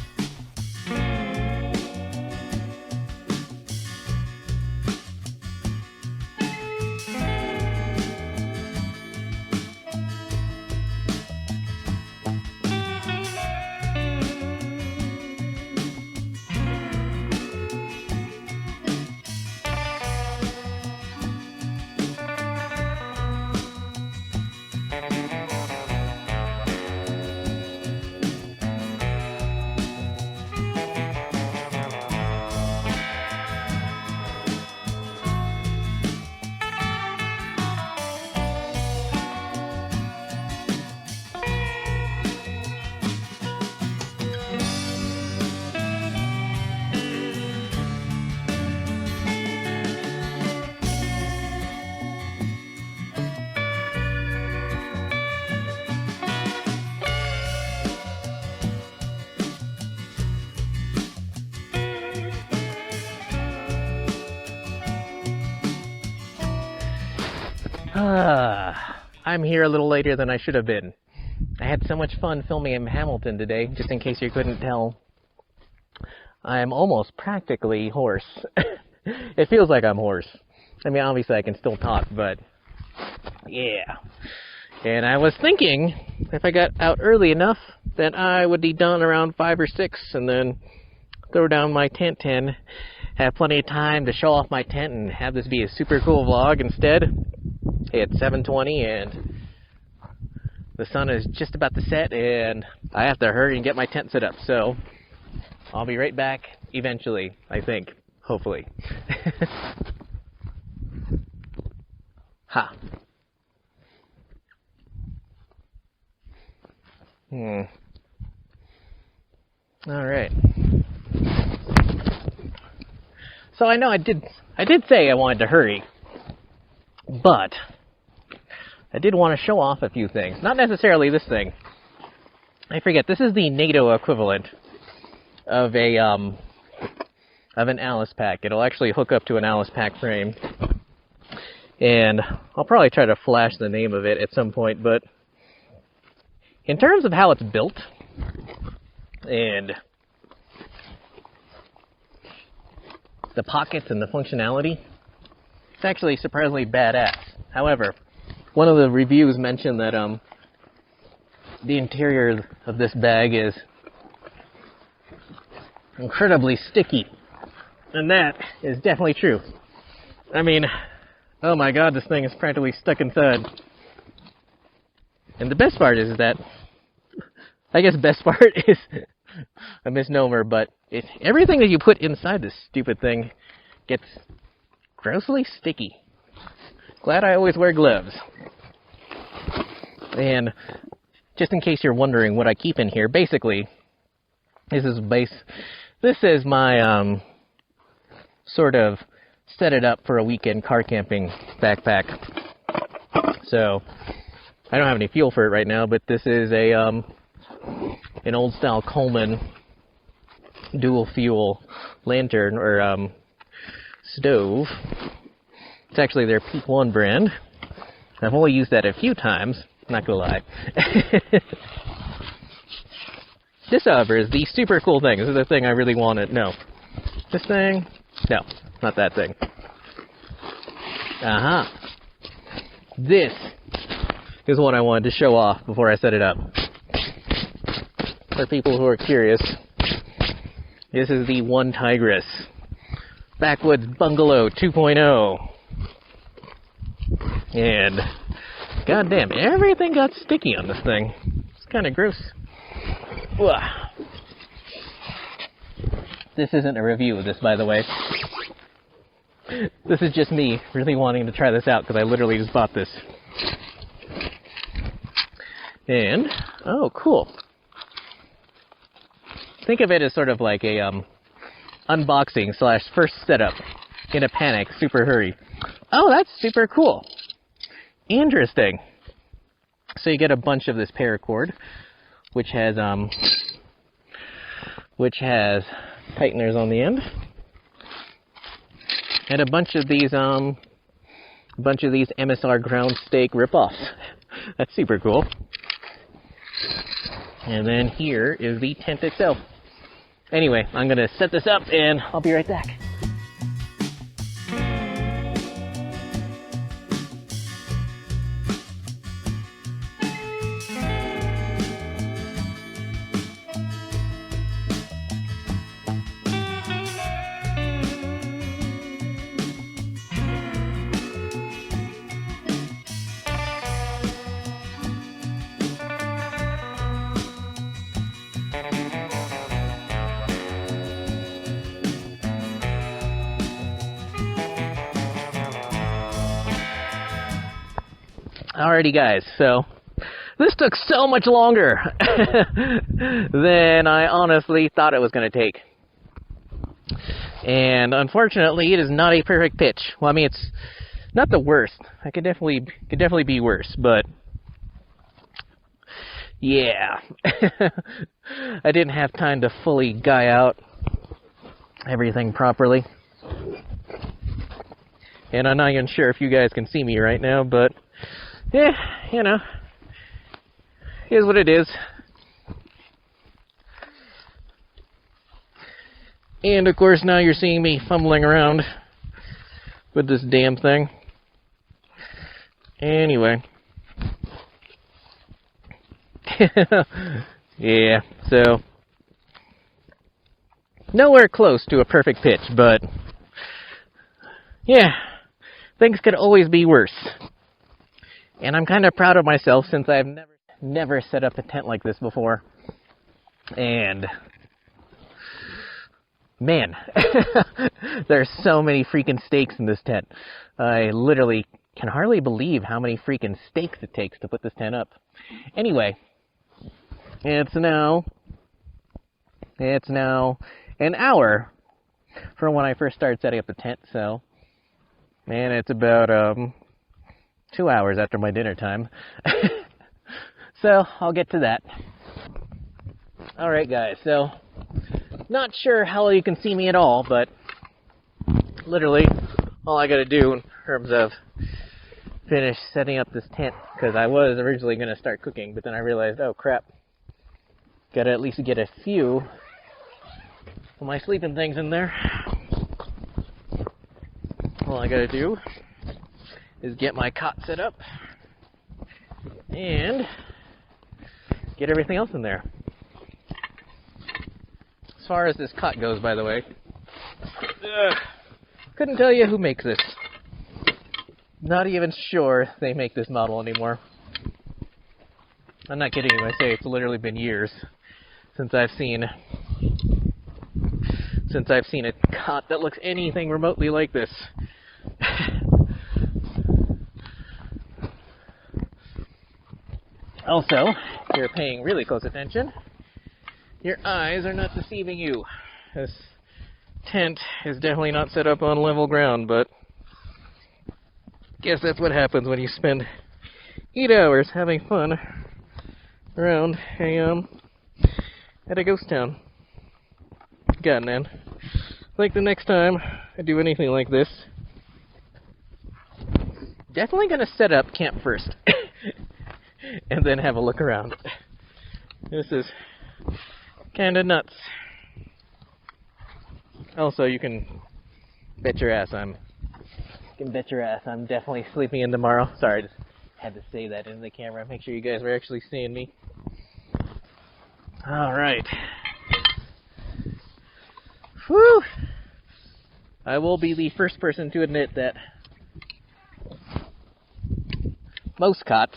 I'm here a little later than I should have been. I had so much fun filming in Hamilton today, just in case you couldn't tell. I'm almost practically hoarse. It feels like I'm hoarse. I mean, obviously I can still talk, but yeah. And I was thinking, if I got out early enough, that I would be done around 5 or 6, and then throw down my tent, have plenty of time to show off my tent, and have this be a super cool vlog. Instead, it's 7:20, and the sun is just about to set, and I have to hurry and get my tent set up. So I'll be right back eventually, I think. Hopefully. Ha. Alright. So I know I did say I wanted to hurry, but I did want to show off a few things. Not necessarily this thing. I forget, this is the NATO equivalent of an Alice pack. It'll actually hook up to an Alice pack frame. And I'll probably try to flash the name of it at some point, but in terms of how it's built and the pockets and the functionality, it's actually surprisingly badass. However, one of the reviews mentioned that the interior of this bag is incredibly sticky, and that is definitely true. I mean, oh my god, this thing is practically stuck inside. And the best part is that, I guess best part is a misnomer, but everything that you put inside this stupid thing gets grossly sticky. Glad I always wear gloves. And just in case you're wondering what I keep in here, basically, this is my sort of set it up for a weekend car camping backpack. So I don't have any fuel for it right now, but this is an old style Coleman dual fuel lantern or stove. It's actually their Peak 1 brand. I've only used that a few times, not gonna lie. This, however, is the super cool thing. This is the thing I really wanted. No. This thing? No, not that thing. This is what I wanted to show off before I set it up. For people who are curious, this is the One Tigress Backwoods Bungalow 2.0. And goddamn, everything got sticky on this thing. It's kind of gross. Ugh. This isn't a review of this, by the way. This is just me really wanting to try this out because I literally just bought this. And, oh, cool. Think of it as sort of like a unboxing / first setup in a panic, super hurry. Oh, that's super cool. Interesting. So you get a bunch of this paracord, which has tighteners on the end, and a bunch of these MSR ground steak ripoffs. That's super cool. And then here is the tent itself. Anyway, I'm gonna set this up and I'll be right back. Alrighty guys, so this took so much longer than I honestly thought it was going to take. And unfortunately, it is not a perfect pitch. Well, I mean, it's not the worst. I could definitely be worse, but yeah. I didn't have time to fully guy out everything properly. And I'm not even sure if you guys can see me right now, but Yeah, you know, here's what it is. And of course now you're seeing me fumbling around with this damn thing. Anyway. Yeah, so nowhere close to a perfect pitch, but yeah, things could always be worse. And I'm kind of proud of myself since I've never set up a tent like this before. And man, there's so many freaking stakes in this tent. I literally can hardly believe how many freaking stakes it takes to put this tent up. Anyway, it's now an hour from when I first started setting up the tent, so man, it's about 2 hours after my dinner time. So I'll get to that. Alright guys, so not sure how well you can see me at all, but literally all I gotta do in terms of finish setting up this tent, because I was originally going to start cooking, but then I realized, oh crap, gotta at least get a few of my sleeping things in there. All I gotta do is get my cot set up and get everything else in there. As far as this cot goes, by the way, couldn't tell you who makes this. Not even sure they make this model anymore. I'm not kidding you when I say it's literally been years since I've seen a cot that looks anything remotely like this. Also, if you're paying really close attention, your eyes are not deceiving you. This tent is definitely not set up on level ground, but guess that's what happens when you spend 8 hours having fun around at a ghost town. God, man. Like the next time I do anything like this, definitely gonna set up camp first and then have a look around. This is kinda nuts. Also, you can bet your ass I'm definitely sleeping in tomorrow. Sorry, I just had to say that into the camera. Make sure you guys were actually seeing me. Alright. Whew! I will be the first person to admit that most cots,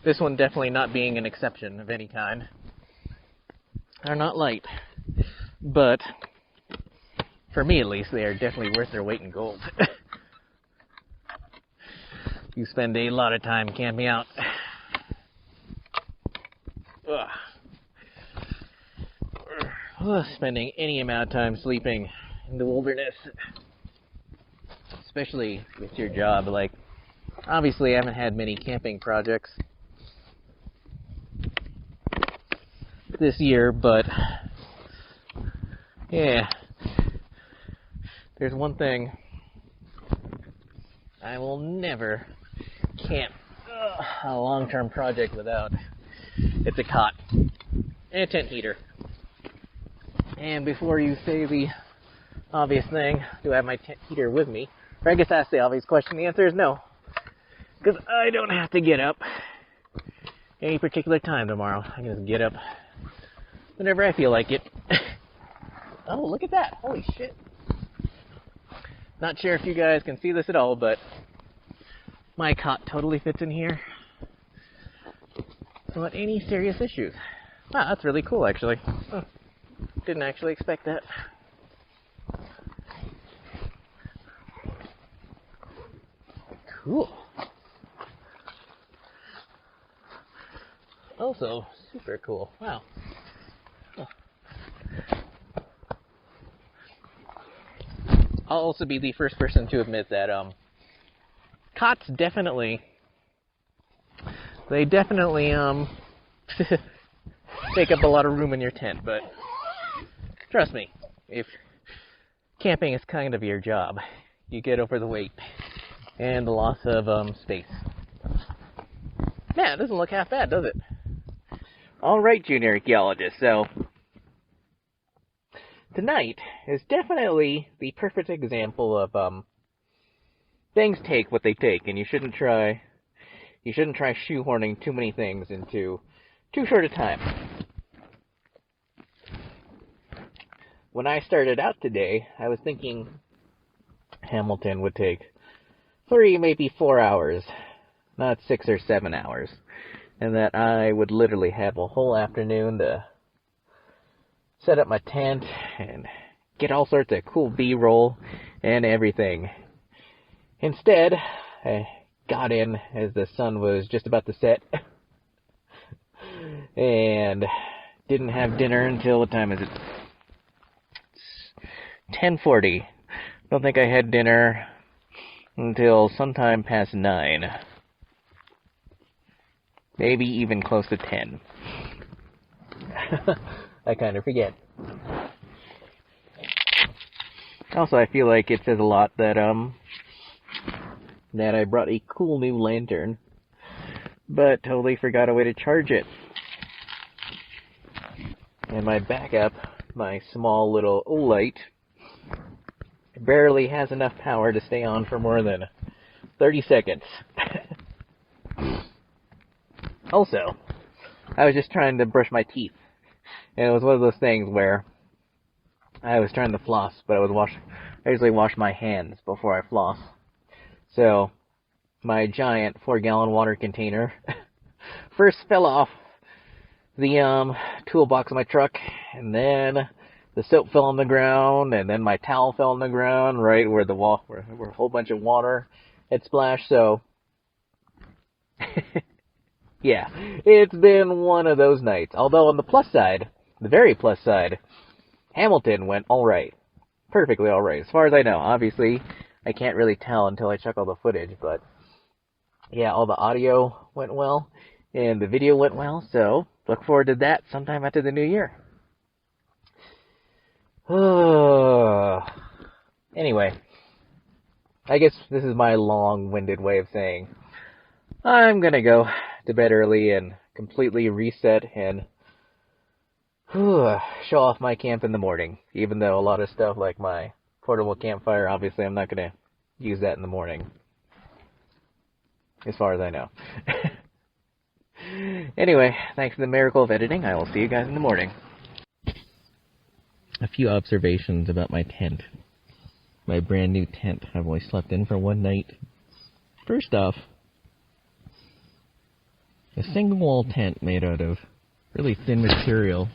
this one definitely not being an exception of any kind, are not light. But for me, at least, they are definitely worth their weight in gold. You spend a lot of time camping out. Spending any amount of time sleeping in the wilderness. Especially with your job. Like, obviously I haven't had many camping projects this year, but yeah. There's one thing I will never camp a long-term project without. It's a cot and a tent heater. And before you say the obvious thing, do I have my tent heater with me? Or I guess that's the obvious question. The answer is no. Because I don't have to get up any particular time tomorrow. I can just get up whenever I feel like it. Oh, look at that. Holy shit. Not sure if you guys can see this at all, but my cot totally fits in here without any serious issues. Wow, that's really cool, actually. Oh, didn't actually expect that. Cool. Also, super cool. Wow. Oh. I'll also be the first person to admit that cots definitely take up a lot of room in your tent, but trust me, if camping is kind of your job, you get over the weight and the loss of space. Man, it doesn't look half bad, does it? Alright, junior archaeologist, so tonight is definitely the perfect example of things take what they take, and you shouldn't try shoehorning too many things into too short a time. When I started out today, I was thinking Hamilton would take 3, maybe 4 hours, not 6 or 7 hours, and that I would literally have a whole afternoon to set up my tent and get all sorts of cool B-roll and everything. Instead, I got in as the sun was just about to set and didn't have dinner until, what time is it? It's 10:40. Don't think I had dinner until sometime past 9. Maybe even close to 10. I kind of forget. Also, I feel like it says a lot that I brought a cool new lantern, but totally forgot a way to charge it. And my backup, my small little light, barely has enough power to stay on for more than 30 seconds. Also, I was just trying to brush my teeth, and it was one of those things where I was trying to floss, but I usually wash my hands before I floss. So, my giant 4-gallon water container first fell off the toolbox of my truck, and then the soap fell on the ground, and then my towel fell on the ground, right where where a whole bunch of water had splashed. So, yeah, it's been one of those nights. Although on the plus side, the very plus side, Hamilton went alright. Perfectly alright, as far as I know. Obviously, I can't really tell until I check all the footage, but yeah, all the audio went well, and the video went well, so look forward to that sometime after the new year. Anyway, I guess this is my long-winded way of saying I'm gonna go to bed early and completely reset and show off my camp in the morning, even though a lot of stuff like my portable campfire, obviously I'm not going to use that in the morning, as far as I know. Anyway, thanks to the miracle of editing, I will see you guys in the morning. A few observations about my tent. My brand new tent I've only slept in for one night. First off, a single wall tent made out of really thin material.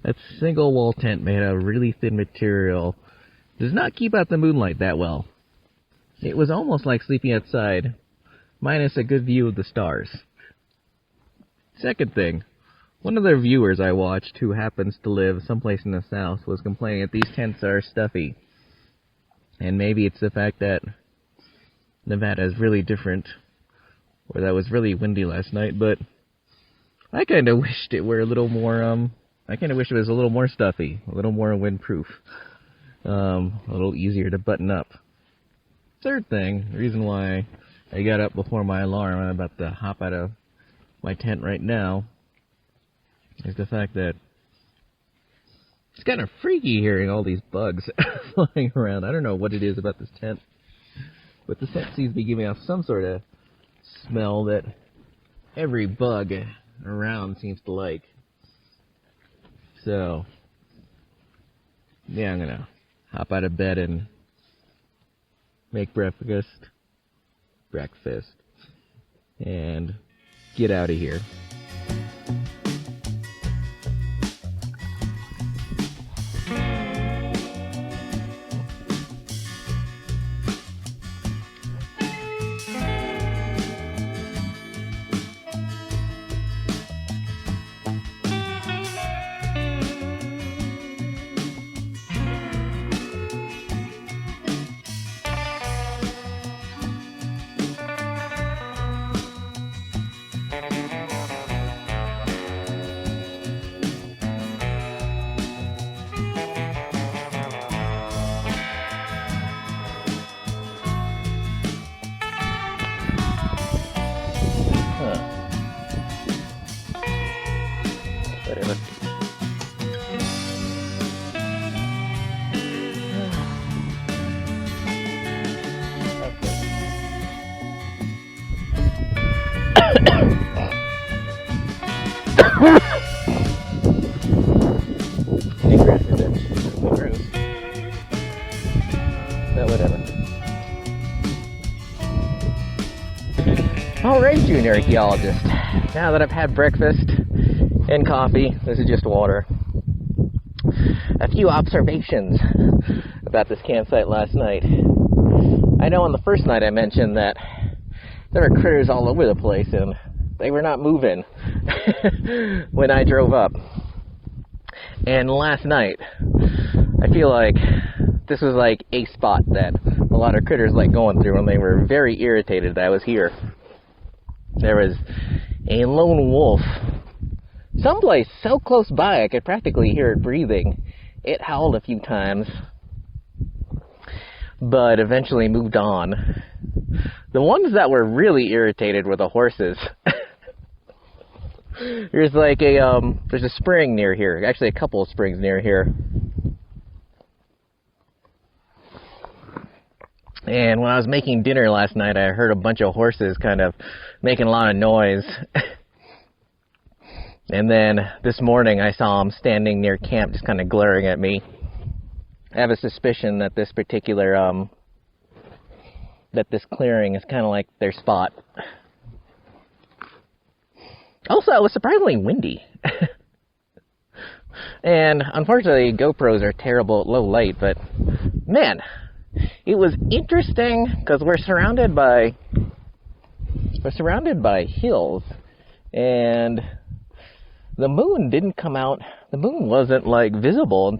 That single wall tent made out of really thin material does not keep out the moonlight that well. It was almost like sleeping outside, minus a good view of the stars. Second thing, one of the viewers I watched who happens to live someplace in the south was complaining that these tents are stuffy. And maybe it's the fact that Nevada is really different, or that was really windy last night, but I kind of wished it were a little more, I kind of wish it was a little more stuffy, a little more windproof, a little easier to button up. Third thing, the reason why I got up before my alarm, I'm about to hop out of my tent right now, is the fact that it's kind of freaky hearing all these bugs flying around. I don't know what it is about this tent, but the tent seems to be giving off some sort of smell that every bug around seems to like. So, yeah, I'm gonna hop out of bed and make breakfast, and get out of here. Alright, Junior Archaeologist. Now that I've had breakfast and coffee, this is just water. A few observations about this campsite last night. I know on the first night I mentioned that there were critters all over the place and they were not moving when I drove up. And last night, I feel like this was like a spot that a lot of critters like going through, and they were very irritated that I was here. There was a lone wolf someplace so close by I could practically hear it breathing. It howled a few times, but eventually moved on. The ones that were really irritated were the horses. There's like there's a spring near here, actually a couple of springs near here. And when I was making dinner last night, I heard a bunch of horses kind of making a lot of noise. And then this morning I saw them standing near camp just kind of glaring at me. I have a suspicion that this particular, that this clearing is kind of like their spot. Also, it was surprisingly windy. And unfortunately, GoPros are terrible at low light, but man, it was interesting because we're surrounded by hills, and the moon didn't come out. The moon wasn't like visible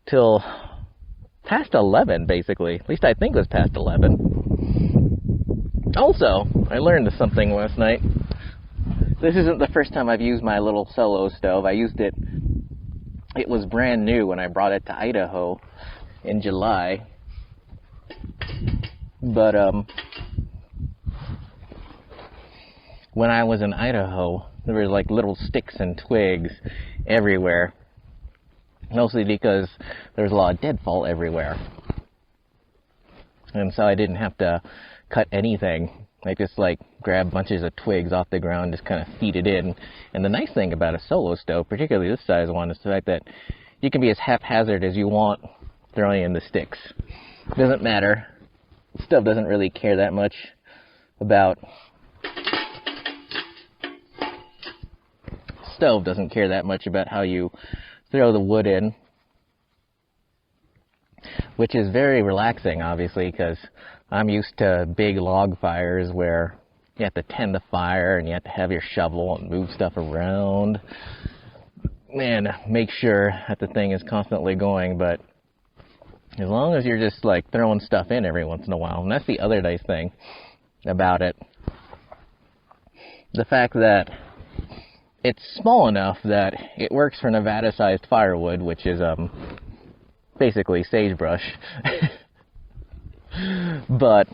till past 11, basically. At least I think it was past 11. Also, I learned something last night. This isn't the first time I've used my little solo stove. I used it. It was brand new when I brought it to Idaho in July. But when I was in Idaho, there were like little sticks and twigs everywhere. Mostly because there was a lot of deadfall everywhere. And so I didn't have to cut anything. I just like grab bunches of twigs off the ground, just kind of feed it in. And the nice thing about a solo stove, particularly this size one, is the fact that you can be as haphazard as you want throwing in the sticks. It doesn't matter. The stove doesn't really care that much about how you throw the wood in, which is very relaxing, obviously, because I'm used to big log fires where you have to tend the fire and you have to have your shovel and move stuff around and make sure that the thing is constantly going. But as long as you're just like throwing stuff in every once in a while, and that's the other nice thing about it, the fact that it's small enough that it works for Nevada-sized firewood, which is basically sagebrush. But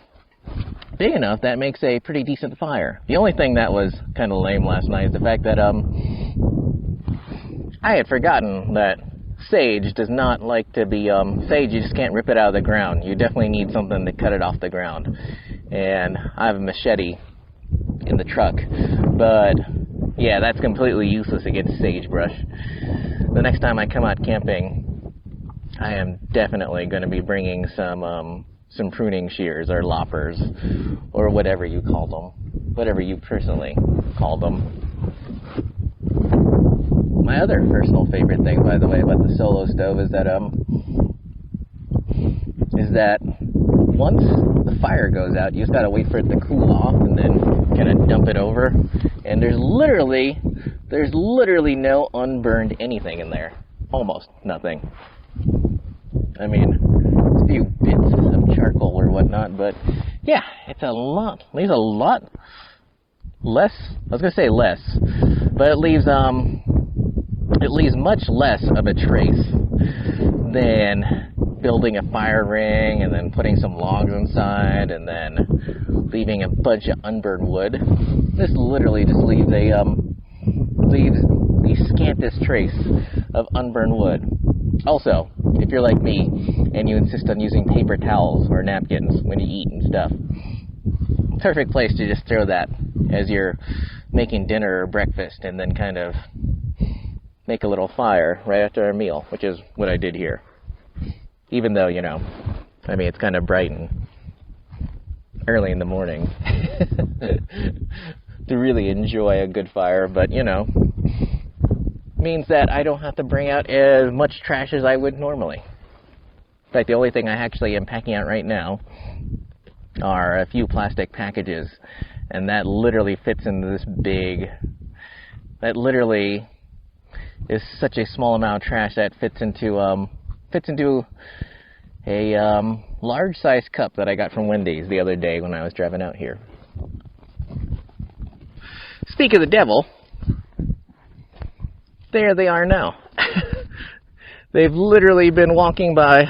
big enough that makes a pretty decent fire. The only thing that was kind of lame last night is the fact that I had forgotten that sage does not like to be sage. You just can't rip it out of the ground. You definitely need something to cut it off the ground. And I have a machete in the truck, but yeah, that's completely useless against sagebrush. The next time I come out camping, I am definitely going to be bringing some pruning shears or loppers or whatever you call them, whatever you personally call them. My other personal favorite thing, by the way, about the solo stove is that once the fire goes out, you just gotta wait for it to cool off and then kind of dump it over, and there's literally no unburned anything in there. Almost nothing. I mean, a few bits of charcoal or whatnot, but yeah, it's leaves a lot less. I was gonna say less, but it leaves much less of a trace than building a fire ring and then putting some logs inside and then leaving a bunch of unburned wood. This literally just leaves the scantest trace of unburned wood. Also, if you're like me and you insist on using paper towels or napkins when you eat and stuff, perfect place to just throw that as you're making dinner or breakfast and then kind of make a little fire right after a meal, which is what I did here. Even though, you know, I mean, it's kind of bright and early in the morning to really enjoy a good fire, but you know, means that I don't have to bring out as much trash as I would normally. In fact, the only thing I actually am packing out right now are a few plastic packages, and that literally fits into this big, that literally is such a small amount of trash that fits into a large size cup that I got from Wendy's the other day when I was driving out here. Speak of the devil, there they are now. They've literally been walking by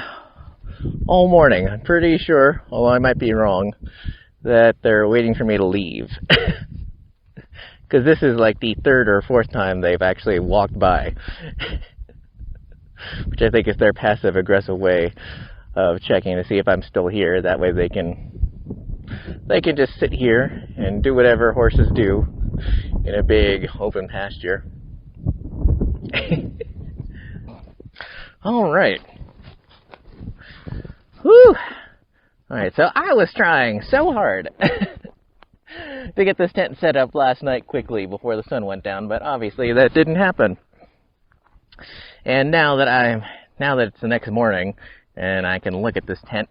all morning. I'm pretty sure, although I might be wrong, that they're waiting for me to leave. Because this is like the third or fourth time they've actually walked by. Which I think is their passive-aggressive way of checking to see if I'm still here. That way they can just sit here and do whatever horses do in a big open pasture. All right. Whew. All right, so I was trying so hard to get this tent set up last night quickly before the sun went down, but obviously that didn't happen. And now that it's the next morning and I can look at this tent,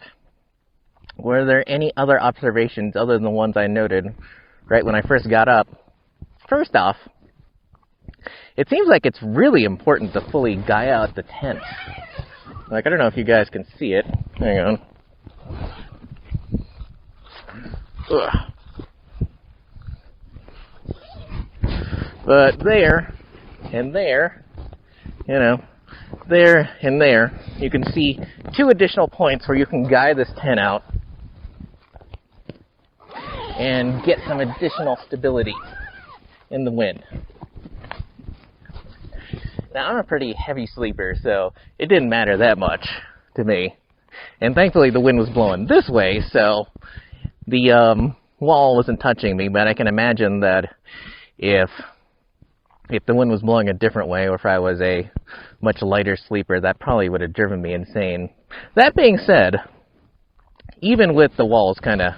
were there any other observations other than the ones I noted right when I first got up? First off, it seems like it's really important to fully guy out the tent. Like, I don't know if you guys can see it. Hang on. Ugh. But there and there, you know, there and there, you can see two additional points where you can guy this tent out and get some additional stability in the wind. Now, I'm a pretty heavy sleeper, so it didn't matter that much to me. And thankfully, the wind was blowing this way, so the wall wasn't touching me. But I can imagine that if the wind was blowing a different way, or if I was a much lighter sleeper, that probably would have driven me insane. That being said, even with the walls kind of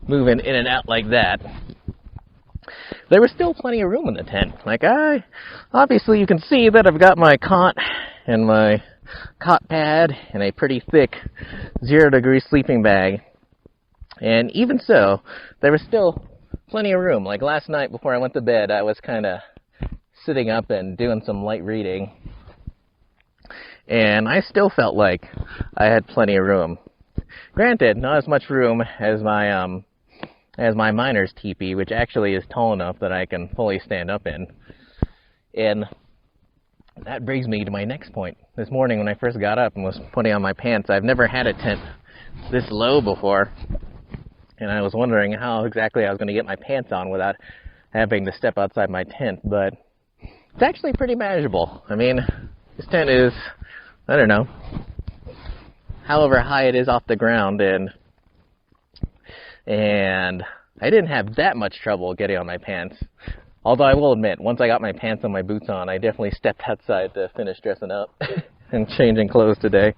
moving in and out like that, there was still plenty of room in the tent. Like, obviously you can see that I've got my cot and my cot pad and a pretty thick 0-degree sleeping bag. And even so, there was still plenty of room. Like last night before I went to bed, I was kind of sitting up and doing some light reading. And I still felt like I had plenty of room. Granted, not as much room as my miner's teepee, which actually is tall enough that I can fully stand up in. And that brings me to my next point. This morning when I first got up and was putting on my pants, I've never had a tent this low before. And I was wondering how exactly I was going to get my pants on without having to step outside my tent. But it's actually pretty manageable. I mean, this tent is, I don't know, however high it is off the ground, and I didn't have that much trouble getting on my pants. Although I will admit, once I got my pants and my boots on, I definitely stepped outside to finish dressing up and changing clothes today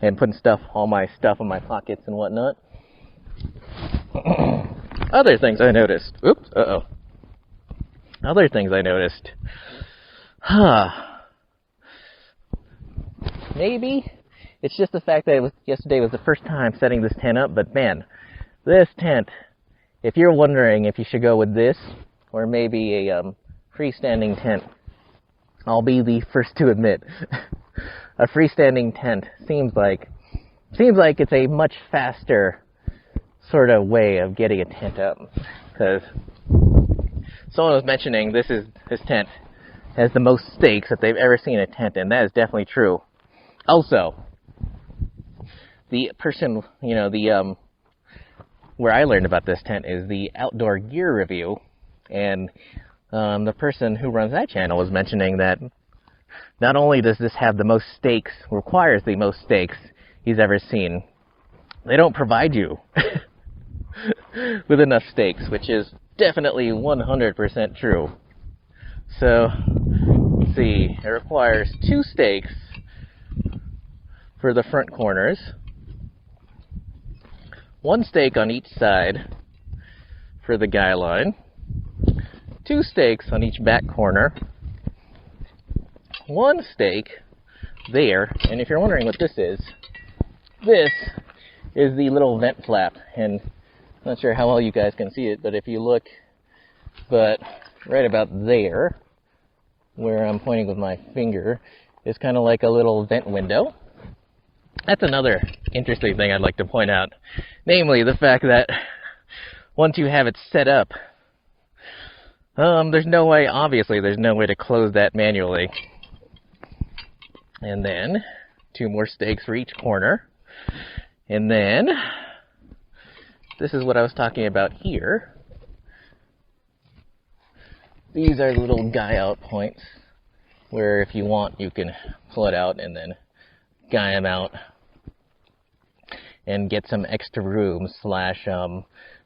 and putting all my stuff in my pockets and whatnot. Other things I noticed. Oops, Other things I noticed. Maybe it's just the fact that yesterday was the first time setting this tent up, but man, this tent, if you're wondering if you should go with this or maybe a freestanding tent, I'll be the first to admit a freestanding tent seems like it's a much faster sort of way of getting a tent up. Because someone was mentioning this tent has the most stakes that they've ever seen a tent, and that is definitely true. Also, the person, where I learned about this tent is the Outdoor Gear Review, and the person who runs that channel was mentioning that not only does this have the most stakes, requires the most stakes he's ever seen, they don't provide you with enough stakes, which is definitely 100% true. So, let's see, it requires 2 stakes for the front corners, 1 stake on each side for the guy line, 2 stakes on each back corner, 1 stake there, and if you're wondering what this is the little vent flap, and I'm not sure how well you guys can see it, but if you look, but right about there, where I'm pointing with my finger, is kind of like a little vent window. That's another interesting thing I'd like to point out, namely the fact that once you have it set up, there's no way to close that manually. And then 2 more stakes for each corner. And then this is what I was talking about here. These are little guy out points where if you want you can pull it out and then guy them out and get some extra room /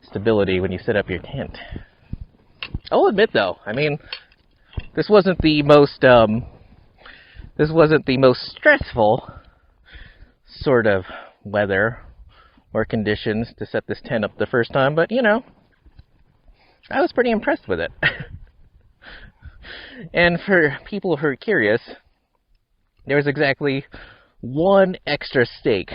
stability when you set up your tent. I'll admit though, I mean, this wasn't the most stressful sort of weather or conditions to set this tent up the first time, but you know, I was pretty impressed with it. And for people who are curious, there was exactly 1 extra stake.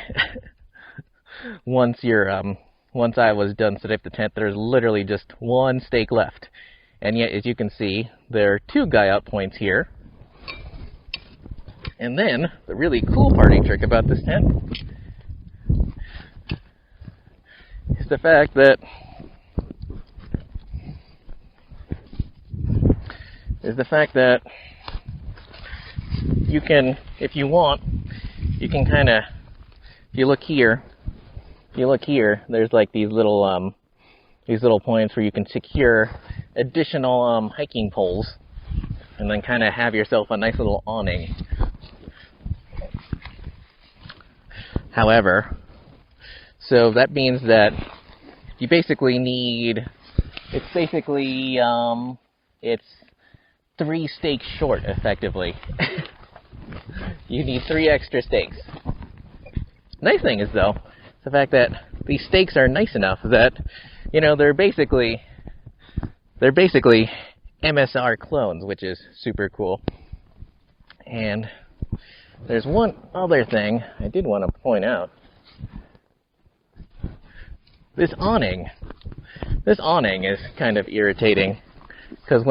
Once I was done setting up the tent, there's literally just 1 stake left. And yet, as you can see, there are 2 guy out points here. And then, the really cool party trick about this tent is the fact that you can, if you want, you can kind of, if you look here, there's like these little points where you can secure additional hiking poles and then kind of have yourself a nice little awning. However, so that means that you basically need, it's 3 stakes short, effectively. You need 3 extra stakes. Nice thing is, though, the fact that these stakes are nice enough that, you know, they're basically MSR clones, which is super cool. And there's one other thing I did want to point out. This awning is kind of irritating, because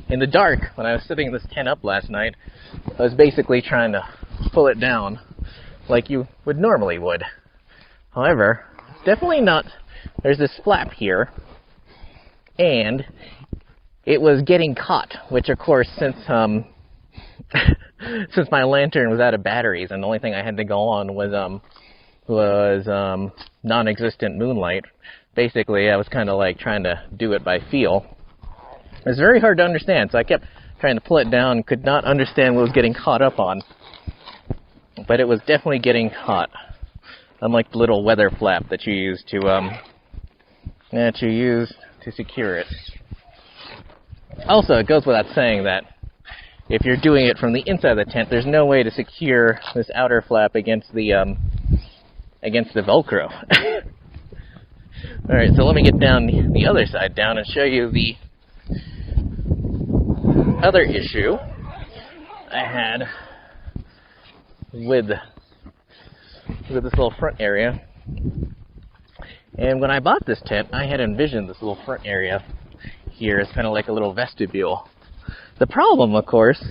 in the dark, when I was setting this tent up last night, I was basically trying to pull it down like you would normally would. However, it's definitely not, there's this flap here, and it was getting caught, which of course, since my lantern was out of batteries and the only thing I had to go on was non-existent moonlight, basically I was kind of like trying to do it by feel. It was very hard to understand, so I kept trying to pull it down, could not understand what was getting caught up on. But it was definitely getting caught, unlike the little weather flap that you use to secure it. Also, it goes without saying that if you're doing it from the inside of the tent, there's no way to secure this outer flap against the Velcro. Alright, so let me get down the other side down and show you the other issue I had with this little front area. And when I bought this tent, I had envisioned this little front area here as kind of like a little vestibule. The problem, of course,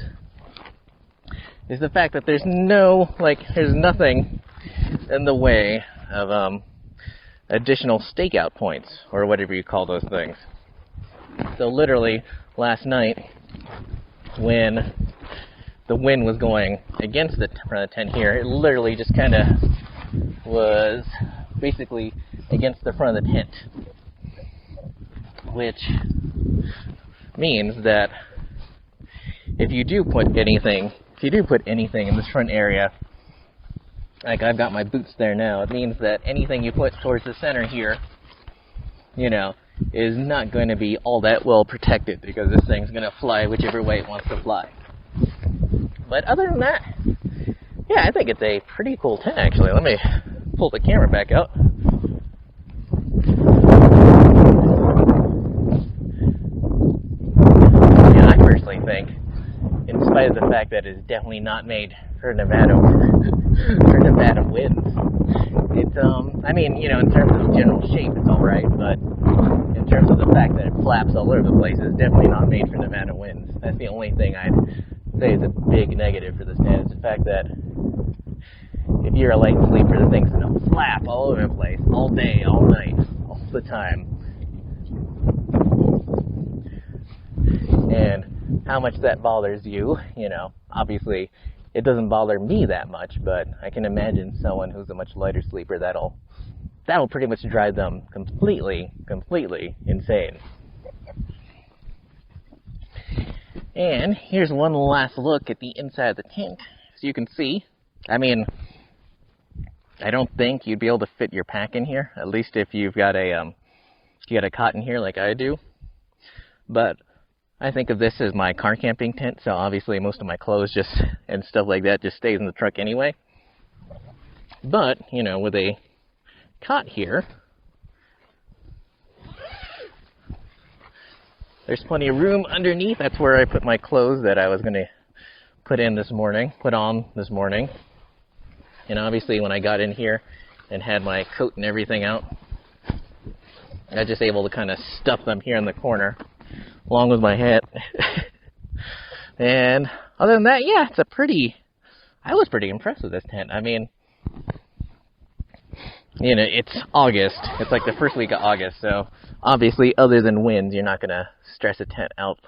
is the fact that there's nothing in the way of additional stakeout points, or whatever you call those things. So literally, last night, when the wind was going against the front of the tent here, it literally just kind of was basically against the front of the tent. Which means that if you do put anything in this front area, like I've got my boots there now, it means that anything you put towards the center here, you know, is not going to be all that well protected, because this thing's going to fly whichever way it wants to fly. But other than that, yeah, I think it's a pretty cool tent, actually. Let me pull the camera back out. besides the fact that it's definitely not made for Nevada winds. It's I mean, you know, in terms of general shape, it's all right, but in terms of the fact that it flaps all over the place, it's definitely not made for Nevada winds. That's the only thing I'd say is a big negative for this tent, is the fact that if you're a light sleeper, the thing's gonna flap all over the place, all day, all night, all the time. And how much that bothers you, you know, obviously it doesn't bother me that much, but I can imagine someone who's a much lighter sleeper, that'll pretty much drive them completely insane. And here's one last look at the inside of the tent. As you can see, I mean, I don't think you'd be able to fit your pack in here, at least if you've got a cot in here like I do. But I think of this as my car camping tent, so obviously most of my clothes and stuff like that just stays in the truck anyway. But, you know, with a cot here, there's plenty of room underneath. That's where I put my clothes that I was going to put on this morning. And obviously when I got in here and had my coat and everything out, I was just able to kind of stuff them here in the corner, along with my hat. And other than that, yeah, I was pretty impressed with this tent. I mean, you know, it's August. It's like the first week of August, so obviously, other than winds, you're not going to stress a tent out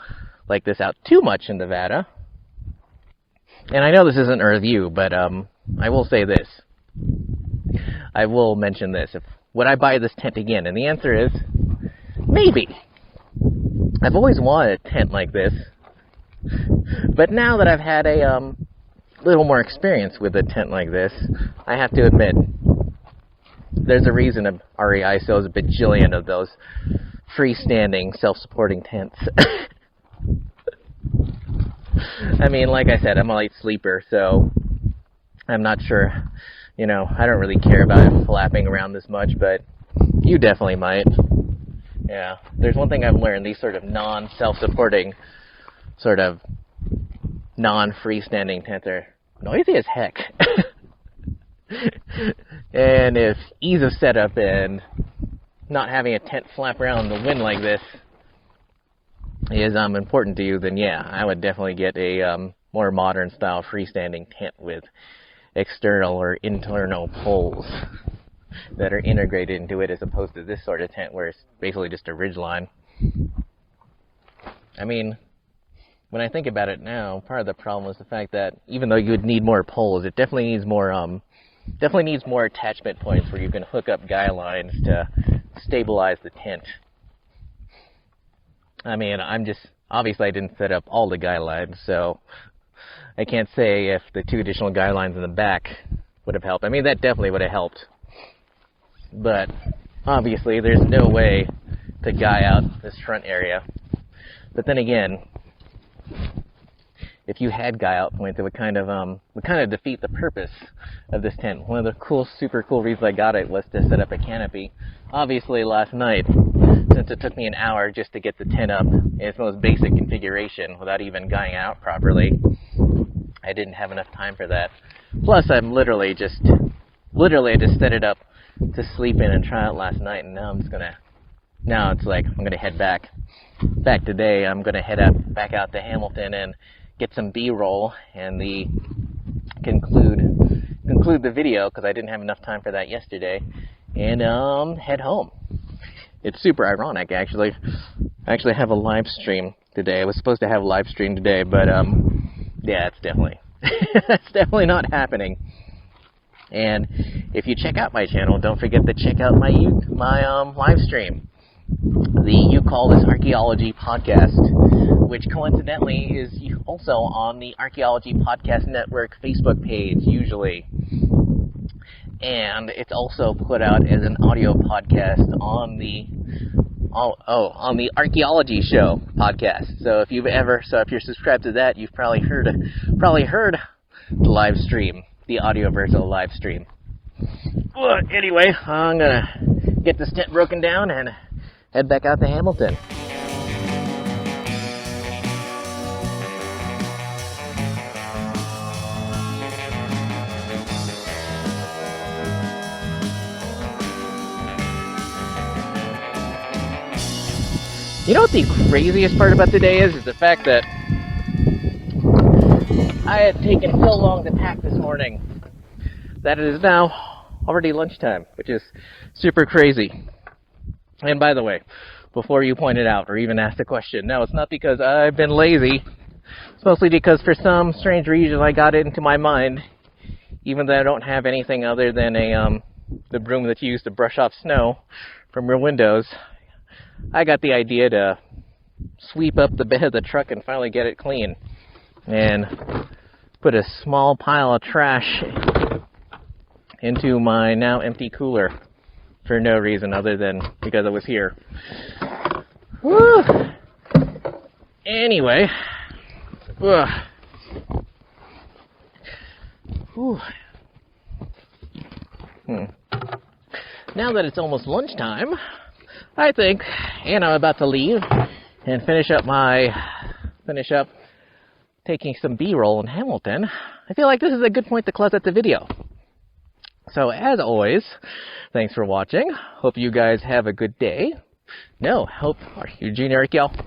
like this out too much in Nevada. And I know this isn't a review, but I will say this. I will mention this. Would I buy this tent again? And the answer is, maybe. I've always wanted a tent like this, but now that I've had a little more experience with a tent like this, I have to admit, there's a reason REI sells a bajillion of those freestanding, self-supporting tents. I mean, like I said, I'm a light sleeper, so I'm not sure, you know, I don't really care about it flapping around this much, but you definitely might. Yeah, there's one thing I've learned, these sort of non-self-supporting, sort of non-freestanding tents are noisy as heck. And if ease of setup and not having a tent flap around in the wind like this is important to you, then yeah, I would definitely get a more modern style freestanding tent with external or internal poles that are integrated into it, as opposed to this sort of tent where it's basically just a ridge line. I mean, when I think about it now, part of the problem is the fact that even though you would need more poles, it definitely needs more attachment points where you can hook up guy lines to stabilize the tent. I mean, obviously I didn't set up all the guy lines, so I can't say if the 2 additional guy lines in the back would have helped. I mean, that definitely would have helped. But obviously there's no way to guy out this front area. But then again, if you had guy out points, it would kind of defeat the purpose of this tent. One of the super cool reasons I got it was to set up a canopy. Obviously last night, since it took me an hour just to get the tent up in its most basic configuration without even guying out properly, I didn't have enough time for that. Plus, I just set it up to sleep in and try out last night, and now it's like I'm gonna head back today. I'm gonna head back out to Hamilton and get some B-roll and conclude the video, because I didn't have enough time for that yesterday, and head home. It's super ironic, actually. I actually have a live stream today. I was supposed to have a live stream today, but yeah, it's definitely not happening. And if you check out my channel, don't forget to check out my live stream. You Call This Archaeology podcast, which coincidentally is also on the Archaeology Podcast Network Facebook page, usually. And it's also put out as an audio podcast on the Archaeology Show podcast. So if you're subscribed to that, you've probably heard the live stream, the audio version of the live stream. Well, anyway, I'm gonna get this tent broken down and head back out to Hamilton. You know what the craziest part about today is the fact that I had taken so long to pack this morning that it is now already lunchtime, which is super crazy. And by the way, before you point it out or even ask the question, no, it's not because I've been lazy. It's mostly because for some strange reason I got it into my mind, even though I don't have anything other than the broom that's used to brush off snow from your windows, I got the idea to sweep up the bed of the truck and finally get it clean. And put a small pile of trash into my now empty cooler for no reason other than because I was here. Woo! Anyway. Ugh. Whew. Now that it's almost lunchtime, I think, and I'm about to leave and finish up taking some B-roll in Hamilton, I feel like this is a good point to close out the video. So as always, thanks for watching. Hope you guys have a good day. Hope you're junior archaeologist.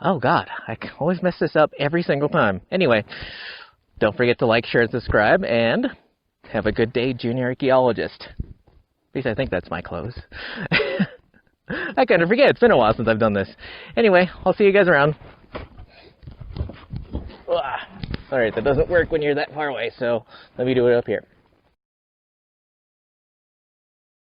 Oh God, I always mess this up every single time. Anyway, don't forget to like, share, and subscribe, and have a good day, junior archaeologist. At least I think that's my close. I kind of forget. It's been a while since I've done this. Anyway, I'll see you guys around. Alright, that doesn't work when you're that far away, so let me do it up here.